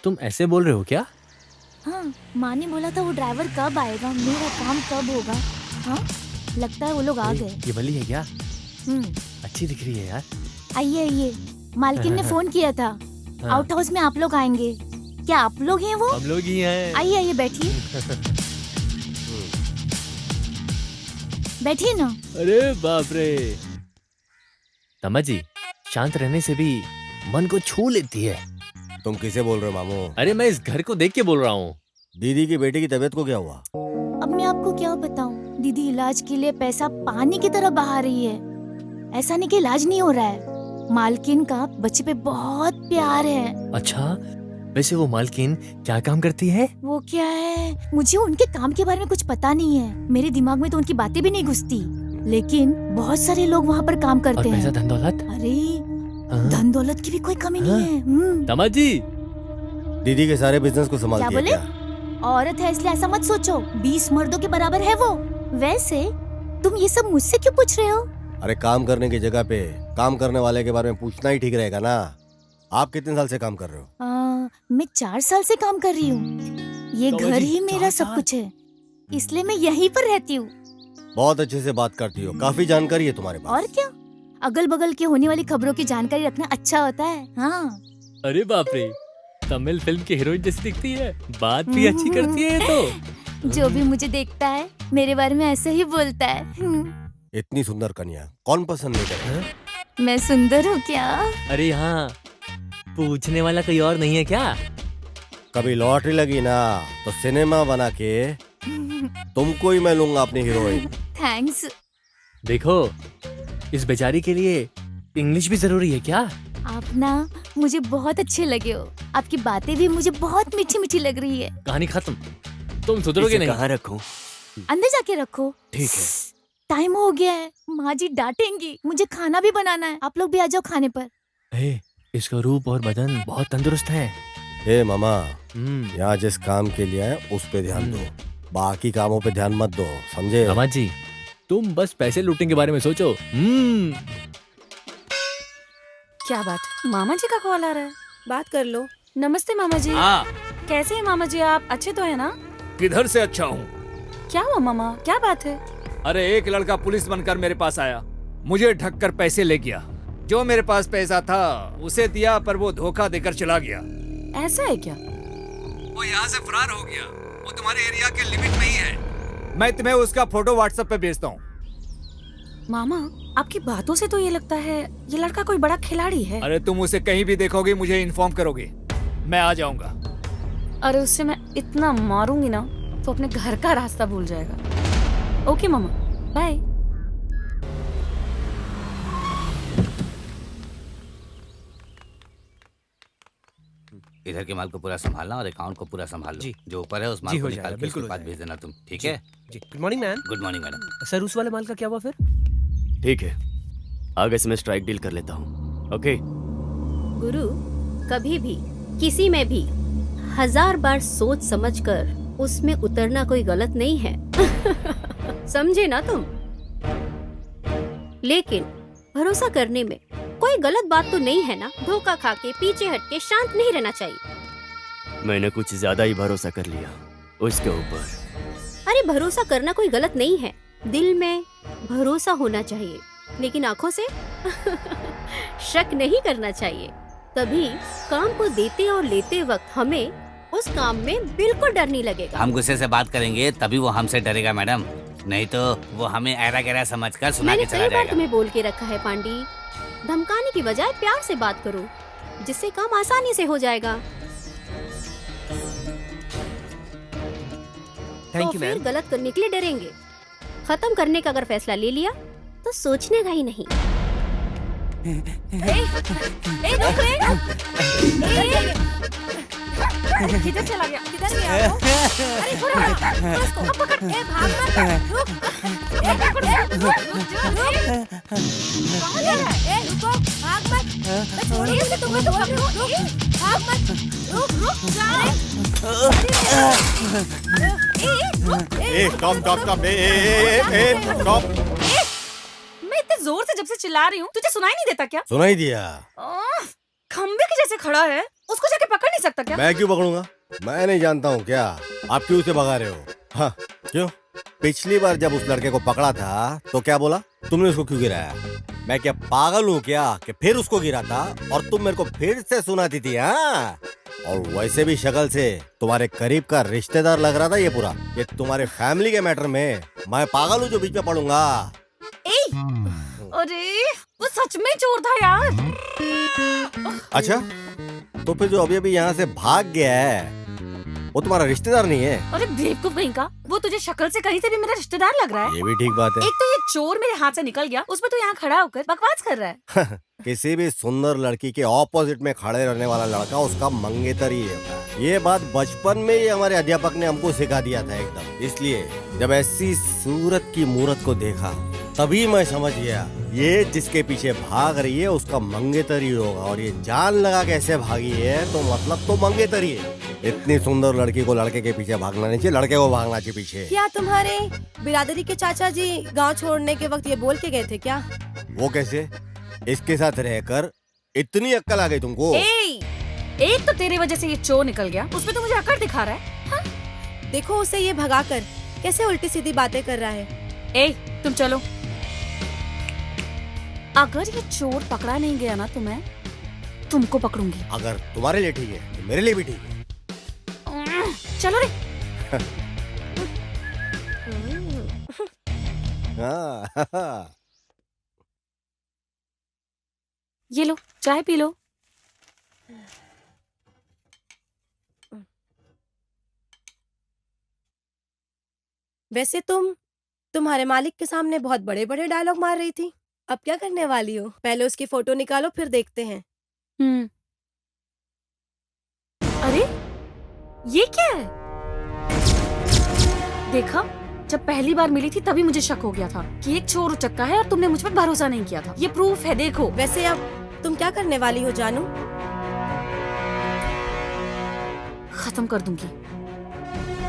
तुम ऐसे बोल रहे हो क्या? हाँ, माँ ने बोला था वो ड्राइवर कब आएगा, मेरा काम कब होगा। हाँ, लगता है वो लोग आ गए। ये मल्ली है क्या? अच्छी दिख रही है यार। आइए आइए, मालकिन ने फोन किया था, आउट हाउस में आप लोग आएंगे। क्या आप लोग हैं वो? हम लोग ही हैं। आइए आइए बैठिए। बैठिए ना। अरे बाप रे। दामाजी, शांत रहने से भी मन को छू लेती है। तुम किसे बोल रहे हो मामू? अरे मैं इस घर को देख के बोल रहा हूँ। दीदी की बेटी की तबीयत को क्या हुआ? अब मैं आपको क्या बताऊं, दीदी इलाज के लिए पैसा पानी की तरह बहा रही है। ऐसा नहीं कि इलाज नहीं हो रहा है, मालकिन का बच्चे पे बहुत प्यार है। अच्छा, वैसे वो मालकिन क्या काम करती है? वो क्या है, मुझे उनके काम के बारे में कुछ पता नहीं है। मेरे दिमाग में तो उनकी बातें भी नहीं घुसती, लेकिन बहुत सारे लोग वहाँ पर काम करते हैं। पैसा धन दौलत? अरे धन दौलत की भी कोई कमी नहीं है। दामाजी, दीदी के सारे बिजनेस को संभालती क्या है बोले? क्या? औरत है इसलिए ऐसा मत सोचो, 20 मर्दों के बराबर है वो। वैसे तुम ये सब मुझसे क्यों पूछ रहे हो? अरे काम करने की जगह पे काम करने वाले के बारे में पूछना ही ठीक रहेगा ना। आप कितने साल से काम कर रहे हो? मैं 4 साल से काम कर रही हूँ। ये घर ही मेरा सब कुछ है, इसलिए मैं यहीं पर रहती हूँ। बहुत अच्छे से बात करती हो, काफी जानकारी है तुम्हारे पास। और क्या, अगल बगल के होने वाली खबरों की जानकारी रखना अच्छा होता है। हाँ। अरे बाप रे, तमिल फिल्म की हीरोइन जैसी दिखती है, बात भी अच्छी करती है ये तो। जो भी मुझे देखता है मेरे बारे में ऐसे ही बोलता है। इतनी सुंदर कन्या कौन पसंद नहीं करे? मैं सुंदर हूँ क्या? अरे यहाँ पूछने वाला कोई और नहीं है क्या? कभी लॉटरी लगी ना तो सिनेमा बना के तुमको ही मैं लूंगा अपनी हीरोइन। थैंक्स। देखो, इस बेचारी के लिए इंग्लिश भी जरूरी है क्या? आप ना मुझे बहुत अच्छे लगे हो, आपकी बातें भी मुझे बहुत मीठी मीठी लग रही है। कहानी खत्म, तुम सुधरोगे नहीं। कहाँ रखूं? अंदर जाके रखो। ठीक है। टाइम हो गया है, माँ जी डांटेंगी, मुझे खाना भी बनाना है। आप लोग भी आ जाओ खाने पर। इसका रूप और बदन बहुत तंदुरुस्त है। ए मामा, यहाँ जिस काम के लिए आए उस पे ध्यान दो, बाकी कामों पे ध्यान मत दो, समझे? मामा जी, तुम बस पैसे लूटने के बारे में सोचो। क्या बात, मामा जी का कॉल आ रहा है, बात कर लो। नमस्ते मामा जी। हाँ। कैसे हैं मामा जी आप? अच्छे तो है ना? किधर से अच्छा हूँ? क्या हुआ मामा, क्या बात है? अरे एक लड़का पुलिस बनकर मेरे पास आया, मुझे ढक कर पैसे ले गया। जो मेरे पास पैसा था उसे दिया, पर वो धोखा देकर चला गया। ऐसा है क्या? वो यहाँ से फरार हो गया, वो तुम्हारे एरिया के लिमिट में ही है। मैं तुम्हें उसका फोटो व्हाट्सएप पे भेजता हूँ। मामा, आपकी बातों से तो ये लगता है ये लड़का कोई बड़ा खिलाड़ी है। अरे तुम उसे कहीं भी देखोगे मुझे इन्फॉर्म करोगे, मैं आ जाऊंगा। अरे उससे मैं इतना मारूंगी ना तो अपने घर का रास्ता भूल जाएगा। ओके मामा, बाय। इधर के माल को पूरा संभालना और अकाउंट को पूरा संभाल लो। जी। जो ऊपर है उस माल जी, को हो निकाल जाएगा, के बिल्कुल उसके हो बाद जाएगा। भेज देना तुम, ठीक जी, है? जी। Good morning ma'am. Good morning madam. Sir, उस वाले माल का क्या हुआ फिर? ठीक है, आगे से मैं स्ट्राइक डील कर लेता हूँ। ओके। गुरु, कभी भी किसी में भी 1000 बार सोच समझकर उसमें उतरना कोई गलत नहीं है। समझे ना तुम? लेकिन भरोसा करने में कोई गलत बात तो नहीं है ना? धोखा खा के पीछे हट के शांत नहीं रहना चाहिए। मैंने कुछ ज्यादा ही भरोसा कर लिया उसके ऊपर। अरे भरोसा करना कोई गलत नहीं है, दिल में भरोसा होना चाहिए, लेकिन आंखों से शक नहीं करना चाहिए। तभी काम को देते और लेते वक्त हमें उस काम में बिल्कुल डर नहीं लगेगा। हम गुस्से से बात करेंगे तभी वो हमसे डरेगा मैडम, नहीं तो वो हमें ऐरा गहरा समझकर सुना के चला मैंने कई बार जाएगा। तुम्हें बोल के रखा है पांडी, धमकाने की बजाय प्यार से बात करो, जिससे काम आसानी से हो जाएगा। थैंक तो यू फिर मैम। गलत करने के लिए डरेंगे। खत्म करने का अगर फैसला ले लिया तो सोचने का ही नहीं। किधर चला गया? किधर गया वो? अरे थोड़ा उसको अब पकड़। ए भाग मत, रुक। ए पकड़, रुक जा। कहाँ जा रहा है? ए रुको, भाग मत। मैं छोड़िए इसे, तुम्हें तो पकड़ो। रुक, भाग मत। रुक जा। स्टॉप। मैं इतने जोर से जब से चिल्ला रही हूँ, तुझे सुनाई नहीं देता क्या? सुनाई दिया? खंबे के जैसे खड़ा है, उसको जाके पकड़ नहीं सकता क्या? मैं क्यों पकड़ूंगा? मैं नहीं जानता हूँ क्या? आप क्यों उसे भगा रहे हो? हाँ, क्यों? पिछली बार जब उस लड़के को पकड़ा था तो क्या बोला? तुमने उसको क्यों गिराया? मैं क्या पागल हूँ क्या कि फिर उसको गिरा था और तुम मेरे को फिर से सुनाती थी? हाँ, और वैसे भी शक्ल से तुम्हारे करीब का रिश्तेदार लग रहा था ये पूरा। ये तुम्हारे फैमिली के मैटर में मैं पागल हूँ जो बीच में पड़ूंगा? अरे वो सच में चोर था यार। अच्छा, तो फिर जो अभी अभी यहाँ से भाग गया है वो तुम्हारा रिश्तेदार नहीं है? अरे बेवकूफ कहीं का, वो तुझे शक्ल से कहीं से भी मेरा रिश्तेदार लग रहा है। ये भी ठीक बात है। एक तो ये चोर मेरे हाथ से निकल गया, उसमें तो यहाँ खड़ा होकर बकवास कर रहा है। किसी भी सुंदर लड़की के ऑपोजिट में खड़े रहने वाला लड़का उसका मंगेतर ही है। ये बात बचपन में ही हमारे अध्यापक ने हमको सिखा दिया था एकदम। इसलिए जब ऐसी सूरत की मूरत को देखा तभी मैं समझ गया ये जिसके पीछे भाग रही है उसका मंगेतर ही होगा, और ये जान लगा कैसे भागी है तो मतलब तो मंगेतर ही है। इतनी सुंदर लड़की को लड़के के पीछे भागना नहीं चाहिए, लड़के को भागना चाहिए पीछे। क्या तुम्हारे बिरादरी के चाचा जी गांव छोड़ने के वक्त ये बोल के गए थे क्या? वो कैसे? इसके साथ रहकर इतनी अक्ल आ गई तुमको? एक तो तेरी वजह से ये चोर निकल गया, उसमें तो मुझे अकड़ दिखा रहा है। हाँ? देखो उसे ये भगा कर कैसे उल्टी सीधी बातें कर रहा है। तुम चलो। अगर ये चोर पकड़ा नहीं गया ना तो मैं तुमको पकड़ूंगी। अगर तुम्हारे लिए ठीक है तो मेरे लिए भी ठीक है। चलो रे। हाँ। ये लो, चाय पी लो। वैसे तुम्हारे मालिक के सामने बहुत बड़े बड़े डायलॉग मार रही थी, अब क्या करने वाली हो? पहले उसकी फोटो निकालो फिर देखते हैं। अरे ये क्या है? देखा, जब पहली बार मिली थी तभी मुझे शक हो गया था कि एक चोर उचक्का है और तुमने मुझ पर भरोसा नहीं किया था। ये प्रूफ है, देखो। वैसे अब तुम क्या करने वाली हो जानू? खत्म कर दूंगी।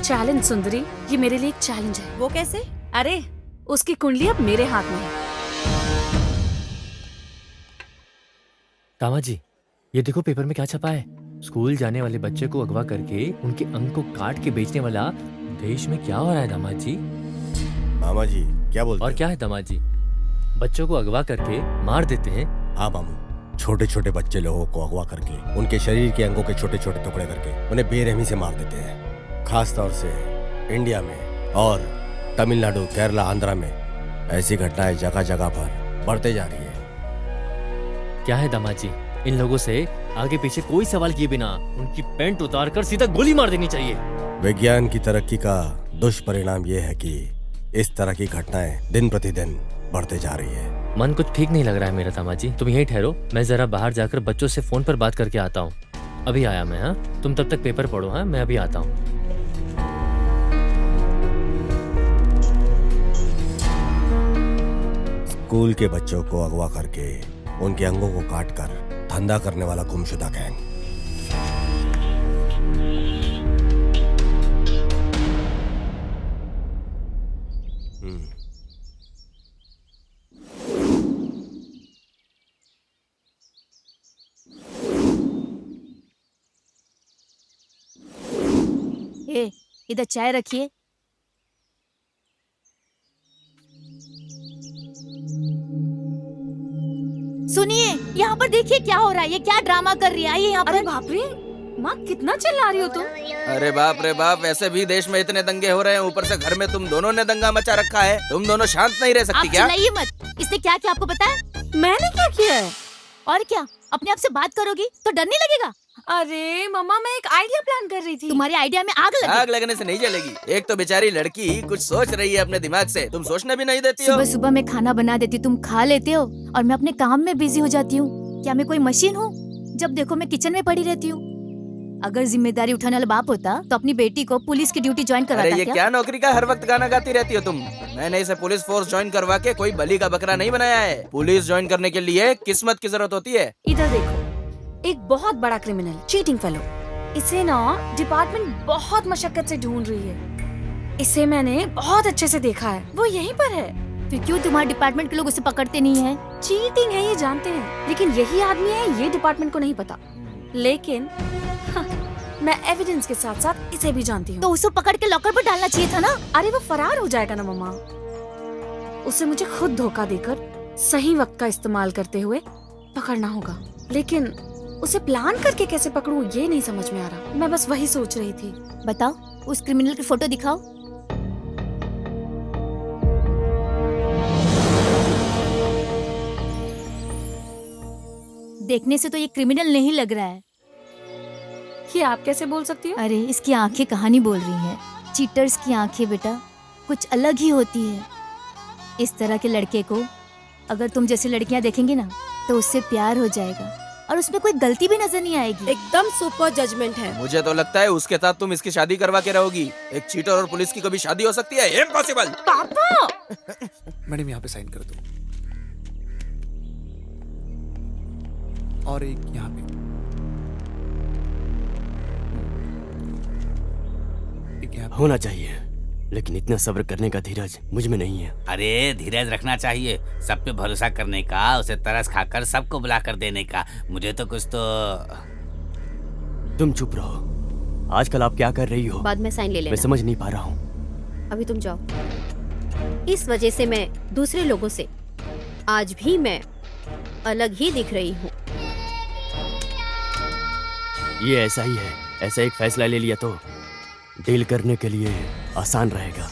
चैलेंज सुंदरी, ये मेरे लिए एक चैलेंज है। वो कैसे? अरे उसकी कुंडली अब मेरे हाथ में है। दामाद जी, ये देखो पेपर में क्या छपा है। स्कूल जाने वाले बच्चे को अगवा करके उनके अंग को काट के बेचने वाला देश में क्या हो रहा है दामाद जी? मामा जी क्या बोलते और क्या है दामाद जी? बच्चों को अगवा करके मार देते हैं। हाँ मामू, छोटे छोटे बच्चे लोगों को अगवा करके उनके शरीर के अंगों के छोटे छोटे टुकड़े करके उन्हें बेरहमी से मार देते हैं। खास तौर से इंडिया में और तमिलनाडु, केरला, आंध्रा में ऐसी घटनाएं जगह जगह पर बढ़ते जा रही है। क्या है दामाद जी, इन लोगों से आगे पीछे कोई सवाल किए बिना उनकी पैंट उतार कर सीधा गोली मार देनी चाहिए। विज्ञान की तरक्की का दुष्परिणाम ये है कि इस तरह की घटनाएं दिन प्रतिदिन बढ़ते जा रही है। मन कुछ ठीक नहीं लग रहा है मेरा दामाद जी, तुम यहीं ठहरो, मैं जरा बाहर जाकर बच्चों से फोन पर बात करके आता हूँ। अभी आया मैं। हाँ, तुम तब तक पेपर पढ़ो। हाँ, मैं अभी आता हूँ। स्कूल के बच्चों को अगवा करके उनके अंगों को काटकर धंधा करने वाला गुमशुदा गैंग। इधर चाय रखिए। सुनिए, यहाँ पर देखिए क्या हो रहा है। ये क्या ड्रामा कर रही है ये यहाँ पर? अरे बाप रे, माँ कितना चिल्ला रही हो तुम? अरे बाप रे बाप, वैसे भी देश में इतने दंगे हो रहे हैं, ऊपर से घर में तुम दोनों ने दंगा मचा रखा है। तुम दोनों शांत नहीं रह सकती क्या? आप चिल्लाइए मत। इसने क्या किया आपको पता है? मैंने क्या किया है? और क्या, अपने आप से बात करोगी तो डर नहीं लगेगा? अरे मम्मा, मैं एक आइडिया प्लान कर रही थी। तुम्हारे आइडिया में आग लगी। आग लगने से नहीं जलेगी। एक तो बेचारी लड़की कुछ सोच रही है अपने दिमाग से, तुम सोचने भी नहीं देती हो। सुबह सुबह मैं खाना बना देती, तुम खा लेते हो और मैं अपने काम में बिजी हो जाती हूँ। क्या मैं कोई मशीन हूँ? जब देखो मैं किचन में पड़ी रहती हूँ। अगर जिम्मेदारी उठाने वाला बाप होता तो अपनी बेटी को पुलिस की ड्यूटी ज्वाइन करवाता। अरे ये क्या नौकरी का हर वक्त गाना गाती रहती हो तुम? मैंने इसे पुलिस फोर्स ज्वाइन करवा के कोई बलि का बकरा नहीं बनाया है। पुलिस ज्वाइन करने के लिए किस्मत की जरूरत होती है। इधर देखो, एक बहुत बड़ा क्रिमिनल, चीटिंग फेलो। इसे ना डिपार्टमेंट बहुत मशक्कत से ढूंढ रही है। इसे मैंने बहुत अच्छे से देखा है, वो यहीं पर है। फिर क्यों तुम्हारे डिपार्टमेंट के लोग उसे पकड़ते नहीं हैं? चीटिंग है ये जानते हैं, लेकिन यही आदमी है ये डिपार्टमेंट को नहीं पता। लेकिन मैं एविडेंस के साथ साथ इसे भी जानती हूँ। तो उसे पकड़ के लॉकर पर डालना चाहिए था ना। अरे वो फरार हो जाएगा ना मम्मा। उसे मुझे खुद धोखा देकर सही वक्त का इस्तेमाल करते हुए पकड़ना होगा, लेकिन उसे प्लान करके कैसे पकड़ूं ये नहीं समझ में आ रहा। मैं बस वही सोच रही थी। बताओ, उस क्रिमिनल की फोटो दिखाओ। देखने से तो ये क्रिमिनल नहीं लग रहा है। ये आप कैसे बोल सकती हो? अरे इसकी आंखें कहानी बोल रही हैं। चीटर्स की आंखें बेटा कुछ अलग ही होती है। इस तरह के लड़के को अगर तुम जैसी लड़कियां देखेंगी ना तो उससे प्यार हो जाएगा और उसमें कोई गलती भी नजर नहीं आएगी। एकदम सुपर जजमेंट है। मुझे तो लगता है उसके साथ तुम इसकी शादी करवा के रहोगी। एक चीटर और पुलिस की कभी शादी हो सकती है? इम्पॉसिबल। पापा मैडम यहाँ पे साइन कर दो, और एक यहाँ पे, एक यहाँ पे। होना चाहिए। लेकिन इतना सब्र करने का धीरज मुझ में नहीं है। अरे धीरज रखना चाहिए, सब पे भरोसा करने का, उसे तरस खाकर सबको बुला कर देने का। मुझे तो कुछ तो। तुम चुप रहो। आजकल आप क्या कर रही हो? बाद में साइन ले लेना। मैं समझ नहीं पा रहा हूँ। अभी तुम जाओ। इस वजह से मैं दूसरे लोगों से आज भी मैं अलग ही दिख रही हूँ। ये ऐसा ही है। ऐसा एक फैसला ले लिया तो डील करने के लिए आसान रहेगा।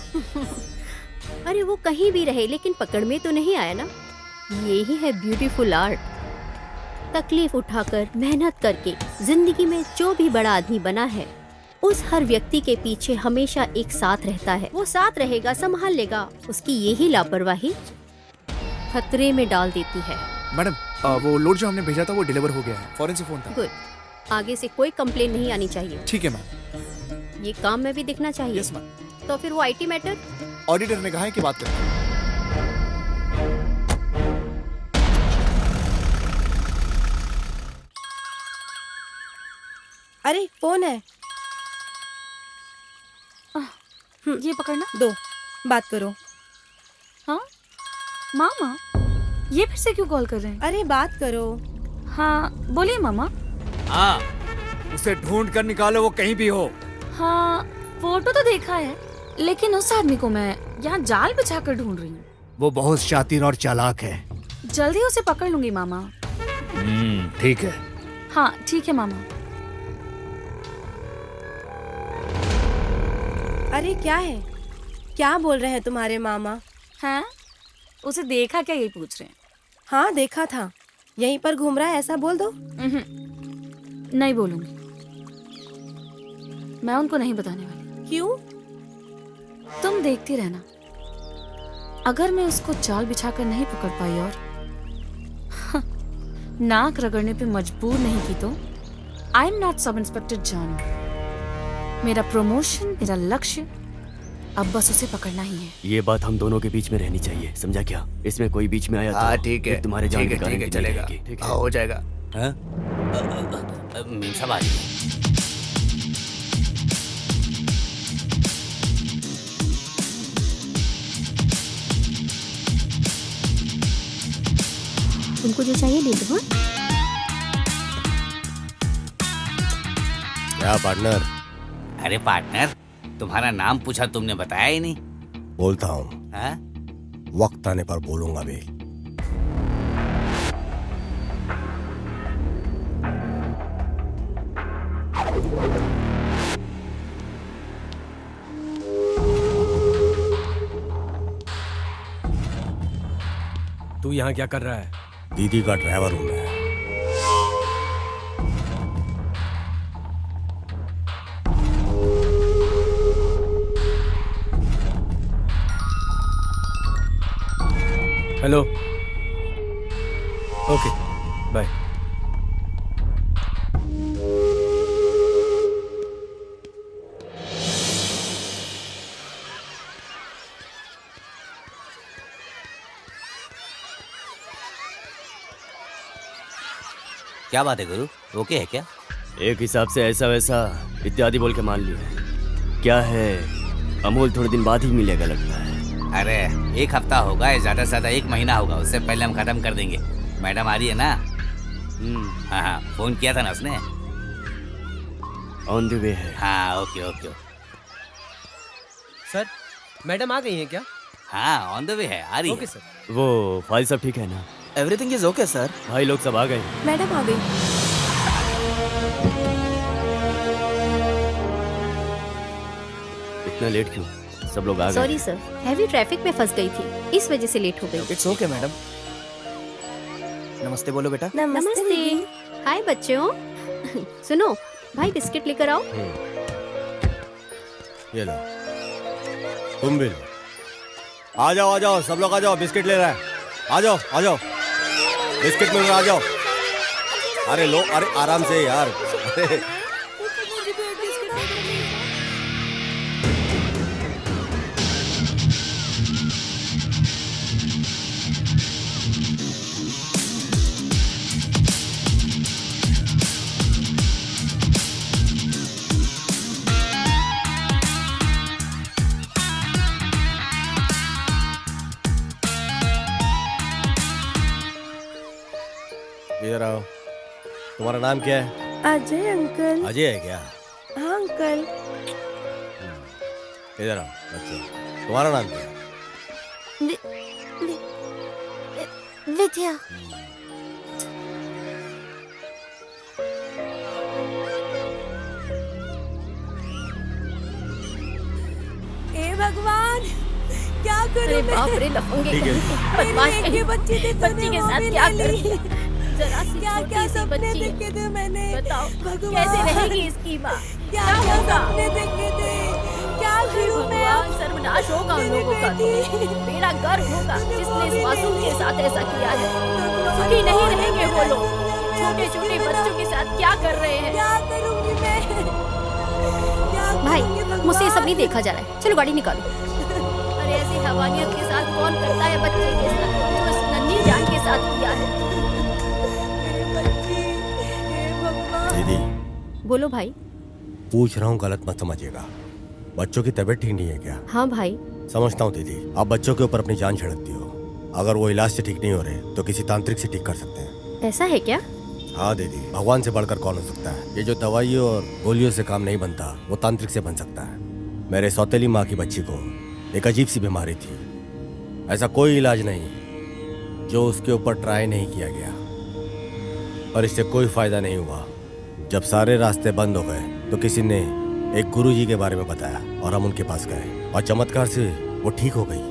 अरे वो कहीं भी रहे लेकिन पकड़ में तो नहीं आया ना। ये ही है ब्यूटीफुल आर्ट। तकलीफ उठाकर मेहनत करके जिंदगी में जो भी बड़ा आदमी बना है, उस हर व्यक्ति के पीछे हमेशा एक साथ रहता है। वो साथ रहेगा, संभाल लेगा। उसकी यही लापरवाही खतरे में डाल देती है। मैडम वो लोड जो हमने भेजा था वो डिलीवर हो गया है। फौरन से फोन था। गुड। आगे से कोई कंप्लेन नहीं आनी चाहिए। ठीक है मैम। ये काम में भी दिखना चाहिए। Yes ma'am. तो फिर वो आईटी मैटर ऑडिटर ने कहा है कि बात करें। अरे फोन है। ये पकड़ना। दो, बात करो। हाँ मामा, ये फिर से क्यों कॉल कर रहे हैं? अरे बात करो। हाँ बोलिए मामा। हाँ, उसे ढूंढ कर निकालो, वो कहीं भी हो। हाँ फोटो तो देखा है, लेकिन उस आदमी को मैं यहाँ जाल बिछा कर ढूंढ रही हूँ। वो बहुत शातिर और चालाक है। जल्दी उसे पकड़ लूंगी मामा। ठीक है। हाँ ठीक है मामा। अरे क्या है? क्या बोल रहे हैं तुम्हारे मामा? हैं? उसे देखा क्या, यही पूछ रहे हैं। हाँ देखा था, यहीं पर घूम रहा है, ऐसा बोल दो। नहीं बोलूंगी, मैं उनको नहीं बताने वाली। क्यों? तुम देखती रहना। अगर मैं उसको जाल बिछाकर नहीं पकड़ पाई और नाक रगड़ने पे मजबूर नहीं की तो I am not sub inspector जानू। मेरा प्रमोशन, मेरा लक्ष्य अब बस उसे पकड़ना ही है। ये बात हम दोनों के बीच में रहनी चाहिए, समझा क्या? इसमें कोई बीच में आया तो ठीक है, तुम्हारे जान के कारण चलेगा। ठीक है, हो जाएगा। मीम साहब आ गए। तुमको जो चाहिए ले दो। क्या पार्टनर? अरे पार्टनर, तुम्हारा नाम पूछा, तुमने बताया ही नहीं। बोलता हूँ। हाँ? वक्त आने पर बोलूंगा भी। तू यहाँ क्या कर रहा है? दीदी का ड्राइवर हूं मैं। हेलो। Okay bye. क्या बात है गुरु, ओके है क्या? एक हिसाब से ऐसा वैसा इत्यादि बोल के मान लिया। क्या है, अमूल थोड़े दिन बाद ही मिलेगा लगता है। अरे एक हफ्ता होगा, ज्यादा से ज्यादा एक महीना होगा, उससे पहले हम खत्म कर देंगे। मैडम आ रही है ना? हाँ हाँ, फोन किया था ना उसने। ऑन द वे है। हाँ ओके ओके। सर मैडम आ गई हैं क्या? हाँ ऑन द वे है, आ रही है। Okay sir. वो फाइल सब ठीक है ना? Everything is okay sir. भाई लोग सब आ गए। मैडम आ गई। इतना लेट क्यों? सब लोग आ गए। सॉरी सर, हैवी ट्रैफिक में फंस गई थी, इस वजह से लेट हो गई। It's okay madam. नमस्ते बोलो बेटा। नमस्ते। हाय बच्चों। सुनो, भाई बिस्किट लेकर आओ। ये लो, तुम भी लो। आ जाओ, सब लोग आ जाओ, बिस्किट ले रहा है। आ जाओ, बिस्किट मिल रहा, आ जाओ। अरे लो, अरे आराम से यार। अरे तुम्हारा नाम क्या है? अजय अंकल। अजय है क्या? हाँ अंकल। इधर आओ बच्चों, तुम्हारा नाम क्या है? विद्या। हे भगवान, क्या करूं अरे मैं? बाप रे, लफंगे ठीक है। बदमाश मेरी कहीं। एक बच्ची थी, बच्ची के साथ क्या कर दिया? जरा सी क्या छोटी क्या सी सपने बच्ची है। देखे थे मैंने? बताओ भगवान, कैसे रहेगी इसकी माँ? क्या क्या क्या होगा? सपने देखे थे? क्या अरे करूं मैं? भगवान, सर्वनाश होगा उन मेरी लोगों का तो। बेटी। बेड़ा गर्क होगा जिसने इस मासूम के साथ ऐसा किया है। भगवान, सुखी नहीं रहेंगे वो लोग। मैं छोटे छोटे बच्चों के साथ क्या कर रहे हैं? क्या करूंगी मैं? क्या भाई, करूंगी मुझसे ये सब नहीं भगवान? देखा जा रहा है। चलो गाड़ी निकालो। अरे ऐसी हवानियत के साथ कौन करता है बच्चे के साथ, जो इस नन्ही जान के साथ किया है? मेरी बच्ची, हे भगवान। दीदी बोलो भाई। पूछ रहा हूँ, गलत मत समझिएगा। बच्चों की तबीयत ठीक नहीं है क्या? हाँ भाई। समझता हूँ दीदी, आप बच्चों के ऊपर अपनी जान छिड़कती हो। अगर वो इलाज से ठीक नहीं हो रहे तो किसी तांत्रिक से ठीक कर सकते हैं। ऐसा है क्या? हाँ दीदी, भगवान से बढ़कर कौन हो सकता है? ये जो दवाइयों और गोलियों से काम नहीं बनता, वो तांत्रिक से बन सकता है। मेरे सौतेली माँ की बच्ची को एक अजीब सी बीमारी थी। ऐसा कोई इलाज नहीं जो उसके ऊपर ट्राई नहीं किया गया, और इससे कोई फायदा नहीं हुआ। जब सारे रास्ते बंद हो गए तो किसी ने एक गुरुजी के बारे में बताया और हम उनके पास गए, और चमत्कार से वो ठीक हो गई।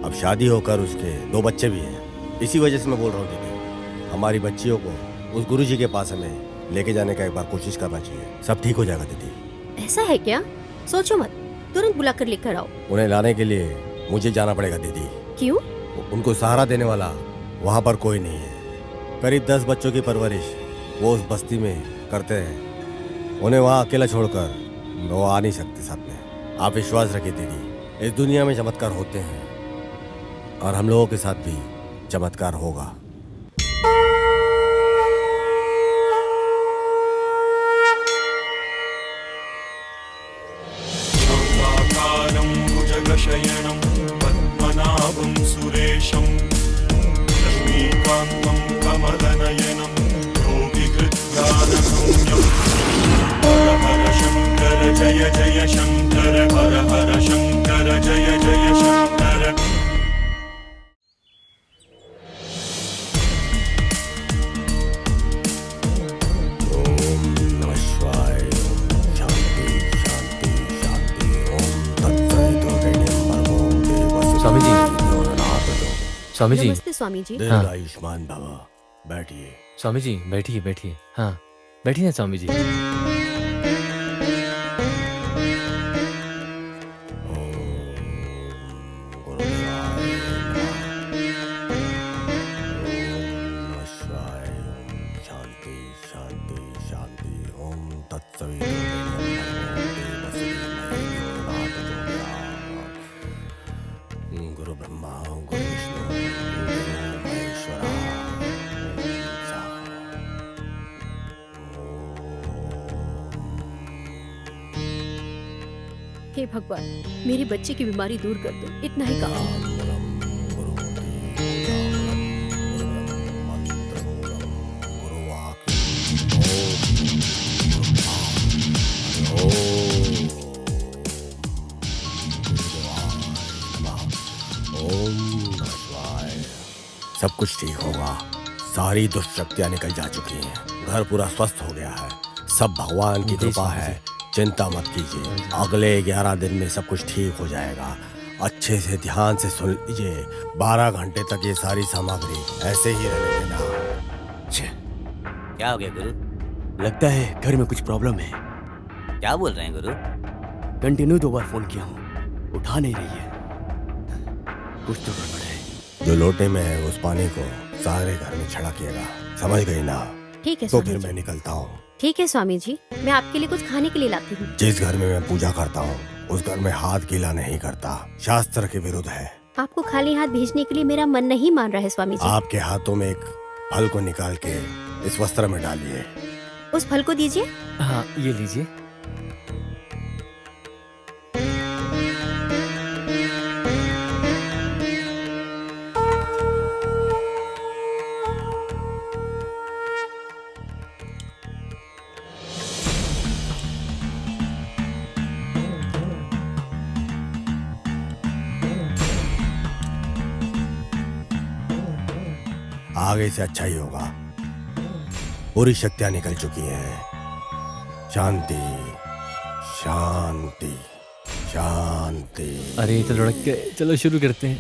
अब शादी होकर उसके 2 बच्चे भी हैं। इसी वजह से मैं बोल रहा हूँ दीदी, हमारी बच्चियों को उस गुरुजी के पास हमें लेके जाने का एक बार कोशिश करना चाहिए। सब ठीक हो जाएगा दीदी। ऐसा है क्या? सोचो मत, तुरंत बुला कर लेकर आओ। उन्हें लाने के लिए मुझे जाना पड़ेगा दीदी। क्यों? उनको सहारा देने वाला वहाँ पर कोई नहीं है। करीब 10 बच्चों की परवरिश वो उस बस्ती में करते हैं। उन्हें वहाँ अकेला छोड़कर वो आ नहीं सकते साथ में। आप विश्वास रखिए दीदी, इस दुनिया में चमत्कार होते हैं, और हम लोगों के साथ भी चमत्कार होगा। आकारं भुजगशयनं पद्मनाभं सुरेशं लक्ष्मीकान्तं कमलनयनं योगिकृत्यानगम्यं हर हर शङ्कर जय जय शङ्कर हर हर शङ्कर जय जय शङ्कर। ओम नमः शिवाय। शांति शांति शांति। ओम तत्सवितुर्वरेण्यं भर्गो देवस्य स्वामी जी। धीमहि यो न प्रचोदयात्। स्वामी जी। नमस्ते स्वामी जी। दीर्घायुष्मान भव। बैठिए। स्वामी जी बैठिए बैठिए। हाँ बैठिए ना स्वामी जी। शांति शांति शांति। ओम तत्सवितुर्वरेण्यं भर्गो देवस्य धीमहि यो न प्रचोदयात्। गुरु ब्रह्मा गुरु विष्णु गुरु महेश्वरा। हे भगवान, मेरी बच्ची की बीमारी दूर कर दो, इतना ही काफी है। सब कुछ ठीक होगा। सारी दुष्शक्तियां निकल जा चुकी हैं। घर पूरा स्वस्थ हो गया है। सब भगवान की कृपा है। चिंता मत कीजिए, अगले 11 दिन में सब कुछ ठीक हो जाएगा। अच्छे से ध्यान से सुन लीजिए। 12 घंटे तक ये सारी सामग्री ऐसे ही रहने देना। क्या हो गया गुरु? लगता है घर में कुछ प्रॉब्लम है। क्या बोल रहे हैं गुरु? कंटिन्यू 2 बार फोन किया हूँ, उठा नहीं रही है। कुछ तो गड़बड़ है। जो लोटे में है उस पानी को सारे घर में छिड़किएगा, समझ गई ना? ठीक है तो स्वामी फिर जी। मैं निकलता हूँ। ठीक है स्वामी जी, मैं आपके लिए कुछ खाने के लिए लाती हूँ। जिस घर में मैं पूजा करता हूँ उस घर में हाथ गीला नहीं करता, शास्त्र के विरुद्ध है। आपको खाली हाथ भेजने के लिए मेरा मन नहीं मान रहा है स्वामी जी। आपके हाथों में एक फल को निकाल के इस वस्त्र में डालिए। उस फल को दीजिए। हाँ ये लीजिए। आगे से अच्छा ही होगा। पूरी शक्तियां निकल चुकी हैं। शांति शांति शांति। अरे तो लड़क के चलो शुरू करते हैं।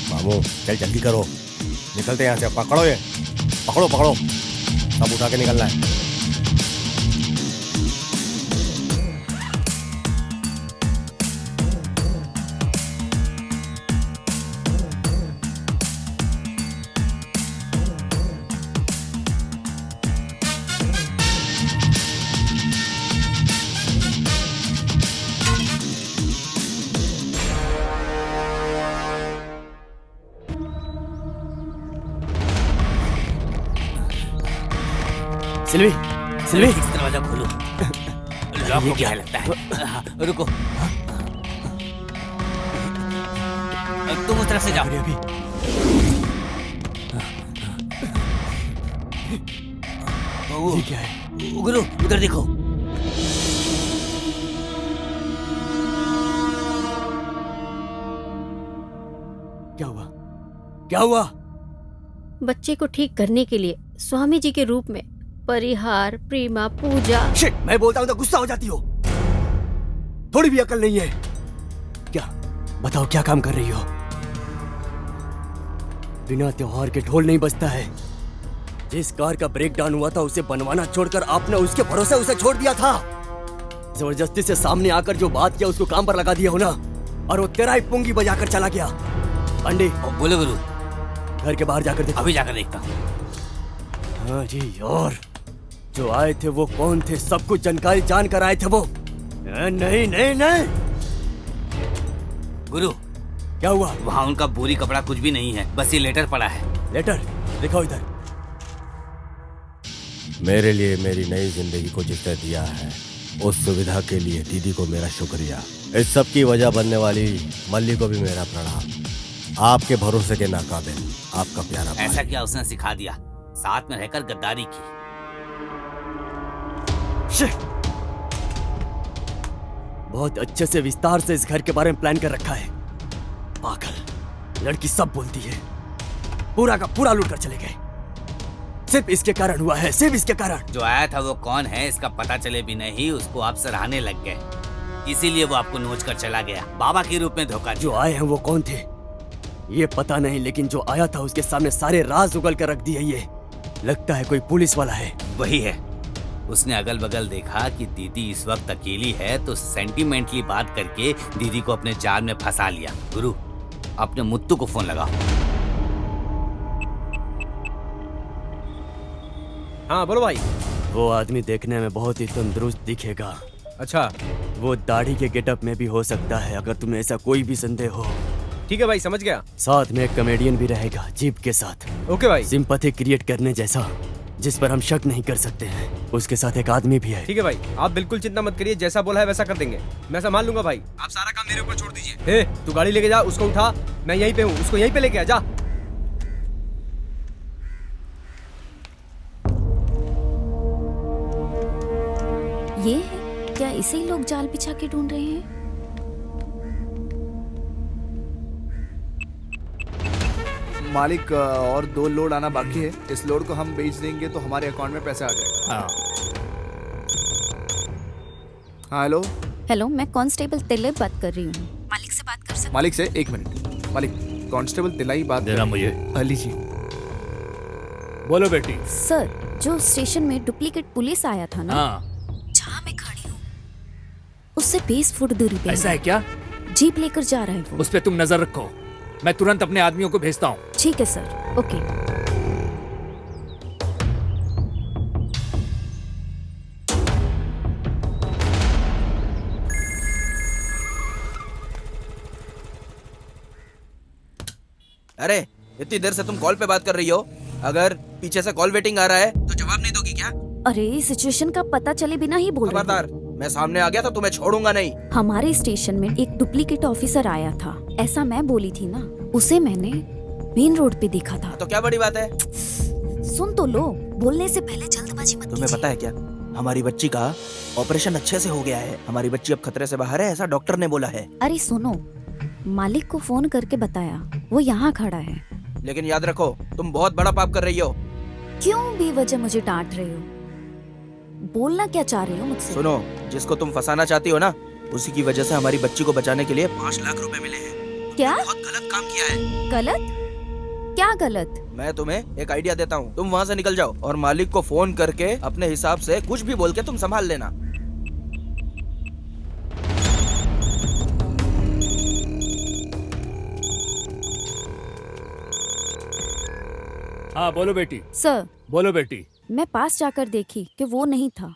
मामू चल जल्दी करो, निकलते यहाँ से। पकड़ो ये, पकड़ो पकड़ो, सब उठा के निकलना है। सिल्वी, सिल्वी, इस दरवाजा खोलो। लॉक हो गया लगता है। हाँ, रुको, तुम उस तरफ से जाओ। अभी ये क्या है? गुरु उधर देखो। क्या हुआ? क्या हुआ? बच्चे को ठीक करने के लिए स्वामी जी के रूप में परिहार, प्रेमा, पूजा। शिट, मैं बोलता हूँ तो गुस्सा हो जाती हो। थोड़ी भी अकल नहीं है क्या? बताओ क्या काम कर रही हो? बिना त्योहार के ढोल नहीं बजता है। जिस कार का ब्रेक डाउन हुआ था उसे बनवाना छोड़कर आपने उसके भरोसे उसे छोड़ दिया था। जबरदस्ती से सामने आकर जो बात किया उसको काम पर लगा दिया हो ना, और वो तेरा ही पुंगी बजाकर चला गया। पांडे बोले गुरु। घर के बाहर जाकर देखो। अभी जाकर देखता हूँ। हाँ जी, और जो आए थे वो कौन थे? सब कुछ जानकारी जानकर आए थे वो। नहीं नहीं नहीं। गुरु क्या हुआ? वहाँ उनका बोरी कपड़ा कुछ भी नहीं है, बस ये लेटर पड़ा है। लेटर दिखाओ इधर। मेरे लिए मेरी नई जिंदगी को जिसने दिया है, उस सुविधा के लिए दीदी को मेरा शुक्रिया। इस सब की वजह बनने वाली मल्ली को भी मेरा प्रणाम। आपके भरोसे के नाकाबिल आपका प्यारा भाई। ऐसा क्या उसने सिखा दिया? साथ में रहकर गद्दारी की। बहुत अच्छे से विस्तार से इस घर के बारे में प्लान कर रखा है। पागल लड़की सब बोलती है। पूरा का पूरा लूट कर चले गए। सिर्फ इसके कारण हुआ है, सिर्फ इसके कारण। जो आया था वो कौन है इसका पता चले भी नहीं, उसको आप सराहने लग गए, इसीलिए वो आपको नोच कर चला गया। बाबा के रूप में धोखा। जो आए हैं वो कौन थे ये पता नहीं, लेकिन जो आया था उसके सामने सारे राज उगल कर रख दिए। ये लगता है कोई पुलिस वाला है। वही है। उसने अगल बगल देखा कि दीदी इस वक्त अकेली है तो सेंटिमेंटली बात करके दीदी को अपने जाल में फंसा लिया। गुरु अपने मुत्तू को फोन लगाओ। हाँ बोलो भाई। वो आदमी देखने में बहुत ही तंदुरुस्त दिखेगा। अच्छा, वो दाढ़ी के गेटअप में भी हो सकता है, अगर तुम्हें ऐसा कोई भी संदेह हो। ठीक है भाई, समझ गया। साथ में एक कॉमेडियन भी रहेगा जीप के साथ। ओके भाई। सिंपैथी क्रिएट करने जैसा, जिस पर हम शक नहीं कर सकते हैं। उसके साथ एक आदमी भी है। ठीक है भाई, आप बिल्कुल चिंता मत करिए, जैसा बोला है वैसा कर देंगे। मैं संभाल लूंगा भाई। आप सारा काम मेरे ऊपर छोड़ दीजिए। तू गाड़ी लेके जा, उसको उठा, मैं यहीं पे हूँ, उसको यहीं पे लेके आ जा। ये है क्या? इसे ही लोग जाल बिछा के ढूंढ रहे हैं। मालिक, और 2 लोड आना बाकी है। इस लोड को हम बेच देंगे तो हमारे अकाउंट में पैसा आ जाएगा। हाँ। हाँ हेलो। हेलो, मैं कांस्टेबल तिलक बात कर रही हूँ। मालिक से बात कर सकते? मालिक से 1 मिनट। मालिक, कांस्टेबल तिलाई बात देना मुझे। अली जी। बोलो बेटी। सर, जो स्टेशन में डुप्लीकेट पुलिस आया था ना, हाँ। जहाँ मैं खड़ी हूँ उससे 20 फुट दूरी पे ऐसा है क्या? जीप लेकर जा रहा है वो। उस पे तुम नजर रखो, मैं तुरंत अपने आदमियों को भेजता हूँ। ठीक है सर, ओके। अरे इतनी देर से तुम कॉल पे बात कर रही हो, अगर पीछे से कॉल वेटिंग आ रहा है तो जवाब नहीं दोगी क्या? अरे सिचुएशन का पता चले बिना ही बोल रही हूँ। खबरदार, मैं सामने आ गया तो तुम्हें छोड़ूंगा नहीं। हमारे स्टेशन में एक डुप्लीकेट ऑफिसर आया था, ऐसा मैं बोली थी ना। उसे मैंने मेन रोड पे देखा था। तो क्या बड़ी बात है? सुन तो लो, बोलने से पहले जल्दबाजी मत तुम्हें कीजिए। पता है क्या, हमारी बच्ची का ऑपरेशन अच्छे से हो गया है। हमारी बच्ची अब खतरे से बाहर है, ऐसा डॉक्टर ने बोला है। अरे सुनो, मालिक को फोन करके बताया, वो यहाँ खड़ा है। लेकिन याद रखो, तुम बहुत बड़ा पाप कर रही हो। क्यों बेवजह मुझे डांट रहे हो? बोलना क्या चाह रहे हो मुझसे? सुनो, जिसको तुम फंसाना चाहती हो ना, उसी की वजह से हमारी बच्ची को बचाने के लिए 5 लाख रुपए मिले हैं। क्या? बहुत गलत काम किया है। गलत? क्या गलत? मैं तुम्हें एक आइडिया देता हूँ, तुम वहाँ से निकल जाओ और मालिक को फोन करके अपने हिसाब से कुछ भी बोल के तुम संभाल लेना। हाँ बोलो बेटी। सर, बोलो बेटी। मैं पास जाकर देखी कि वो नहीं था,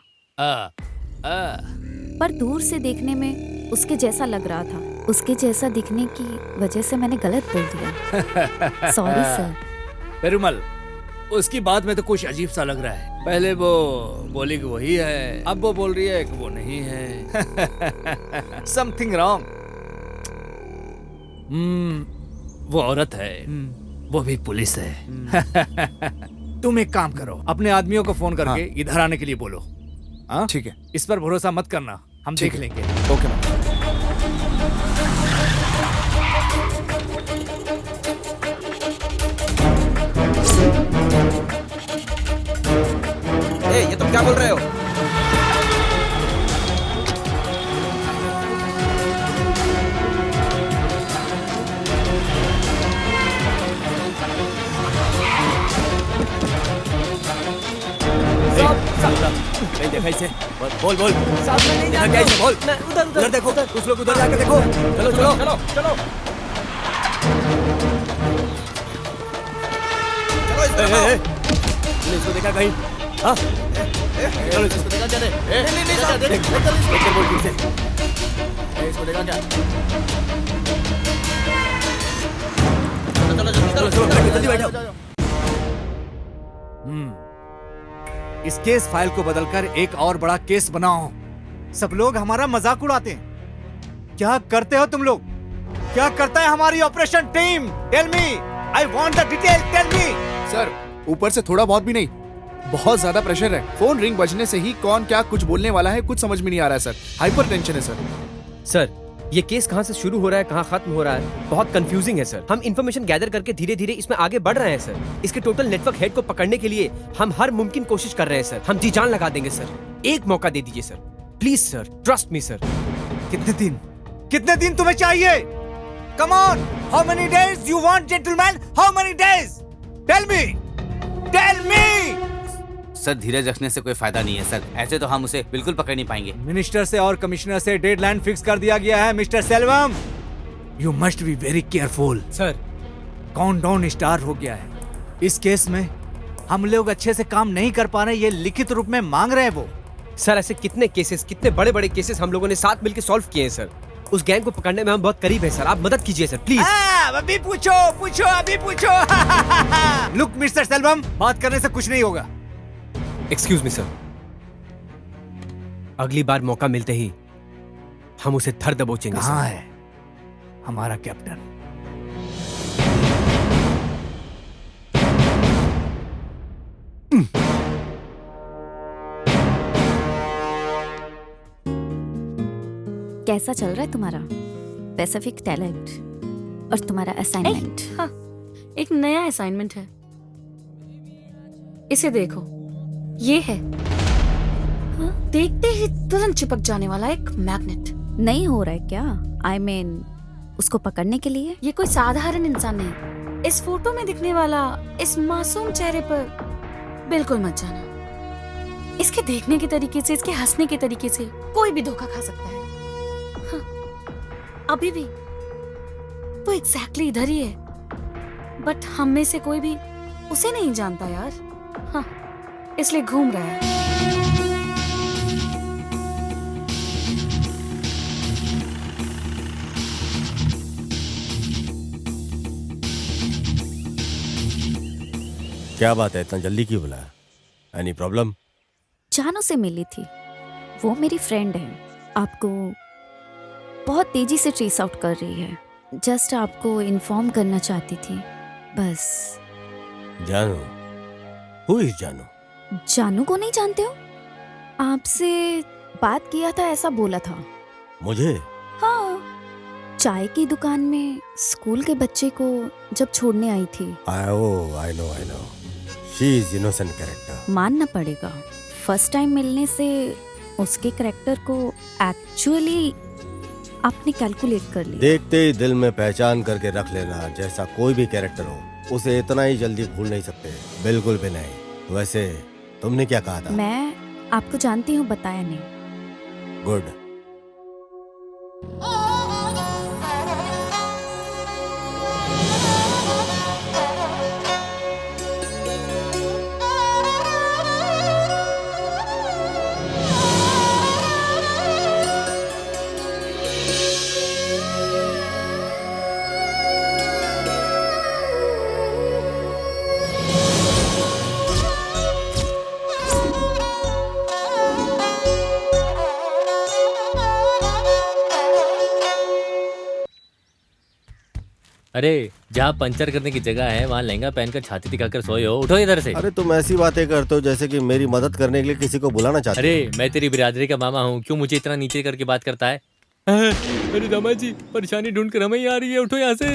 पर दूर से देखने में उसके जैसा लग रहा था। उसके जैसा दिखने की वजह से मैंने गलत बोल दिया। Sorry sir. पेरुमल, उसकी बात में तो कुछ अजीब सा लग रहा है। पहले वो बोली कि वही है, अब वो बोल रही है कि वो नहीं है। Something wrong. वो औरत है, वो भी पुलिस है। तुम एक काम करो, अपने आदमियों को फोन करके इधर आने के लिए बोलो। ठीक है। इस पर भरोसा मत करना, हम देख लेंगे। Okay ma'am. ये तुम क्या बोल रहे हो? नहीं देखा इसे। बोल बोल देखा क्या इसे? बोल। उधर देखो, कुछ लोग उधर जाकर देखो। चलो चलो चलो चलो इसको देखा कहीं? हाँ चलो इसको देखा क्या? नहीं बोल ठीक से। इसको देखा क्या? चलो चलो जल्दी बैठो। इस केस फाइल को बदलकर एक और बड़ा केस बनाओ। सब लोग हमारा मजाक उड़ाते हैं। क्या करते हो तुम लोग? क्या करता है हमारी operation team? Tell me, I want the detail, tell me. Sir, ऊपर से थोड़ा बहुत भी नहीं, बहुत ज्यादा प्रेशर है। फोन रिंग बजने से ही कौन क्या कुछ बोलने वाला है कुछ समझ में नहीं आ रहा है सर। हाइपर टेंशन है सर। सर, ये केस कहाँ से शुरू हो रहा है, कहाँ खत्म हो रहा है, बहुत कंफ्यूजिंग है सर। हम इन्फॉर्मेशन गैदर करके धीरे धीरे इसमें आगे बढ़ रहे हैं सर। इसके टोटल नेटवर्क हेड को पकड़ने के लिए हम हर मुमकिन कोशिश कर रहे हैं सर। हम जी जान लगा देंगे सर। एक मौका दे दीजिए sir, please sir, trust me sir. कितने दिन तुम्हें चाहिए? Come on, how many days you want gentleman? How many days? Tell me, tell me. Sir, धीरज रखने से कोई फायदा नहीं है सर। ऐसे तो हम उसे बिल्कुल पकड़ नहीं पाएंगे। मिनिस्टर से और कमिश्नर से डेडलाइन फिक्स कर दिया गया है mister Selvam. You must be very careful. Sir, countdown start हो गया है। इस केस में हम लोग अच्छे से काम नहीं कर पा रहे, ये लिखित रूप में मांग रहे हैं वो। सर, ऐसे कितने केसेस, कितने बड़े बड़े केसेस हम लोगों ने साथ मिलकर सॉल्व किए हैं सर। उस गैंग को पकड़ने में हम बहुत करीब हैं सर। आप मदद कीजिए सर, प्लीज। अभी पूछो, अभी पूछो। लुक मिस्टर सेल्वम, बात करने से कुछ नहीं होगा। एक्सक्यूज मी सर, अगली बार मौका मिलते ही हम उसे धर दबोचेंगे। कहाँ है हमारा कैप्टन? कैसा चल रहा है तुम्हारा पैसिफिक टैलेंट और तुम्हारा असाइनमेंट? हाँ, एक नया असाइनमेंट है, इसे देखो। ये है, हाँ, देखते ही तुरंत चिपक जाने वाला एक मैग्नेट। नहीं हो रहा है क्या? I mean, उसको पकड़ने के लिए? ये कोई साधारण इंसान नहीं। इस फोटो में दिखने वाला इस मासूम चेहरे पर बिल्कुल मत जाना। इसके देखने के तरीके से, इसके हंसने के तरीके से कोई भी धोखा खा सकता है। हाँ, अभी भी तो एग्जैक्टली इधर ही है, बट हम में से कोई भी उसे नहीं जानता यार। हाँ, इसलिए घूम रहा है। क्या बात है, इतना जल्दी क्यों बुलाया? Any problem? जानू से मिली थी, वो मेरी फ्रेंड है, आपको बहुत तेजी से ट्रेस आउट कर रही है। जस्ट आपको इन्फॉर्म करना चाहती थी, बस। जानू? हु इज जानू? जानू को नहीं जानते हो? आपसे बात किया था ऐसा बोला था। मुझे? हाँ, चाय की दुकान में स्कूल के बच्चे को जब छोड़ने आई थी। I know she is innocent character. मानना पड़ेगा, फर्स्ट टाइम मिलने से उसके कैरेक्टर को एक्चुअली आपने कैलकुलेट कर लिया। देखते ही दिल में पहचान करके रख लेना। जैसा कोई भी कैरेक्टर हो उसे इतना ही जल्दी भूल नहीं सकते, बिल्कुल भी नहीं। वैसे तुमने क्या कहा था? मैं आपको जानती हूँ, बताया नहीं। गुड। अरे जहाँ पंचर करने की जगह है वहाँ लहंगा पहनकर छाती दिखाकर सोए हो। उठो इधर से। अरे तुम ऐसी बातें करते हो जैसे कि मेरी मदद करने के लिए किसी को बुलाना चाहते हो। अरे मैं तेरी बिरादरी का मामा हूँ, क्यों मुझे इतना नीचे करके बात करता है? अरे दामाद जी, परेशानी ढूंढ कर हमें ही आ रही है, उठो यहाँ से।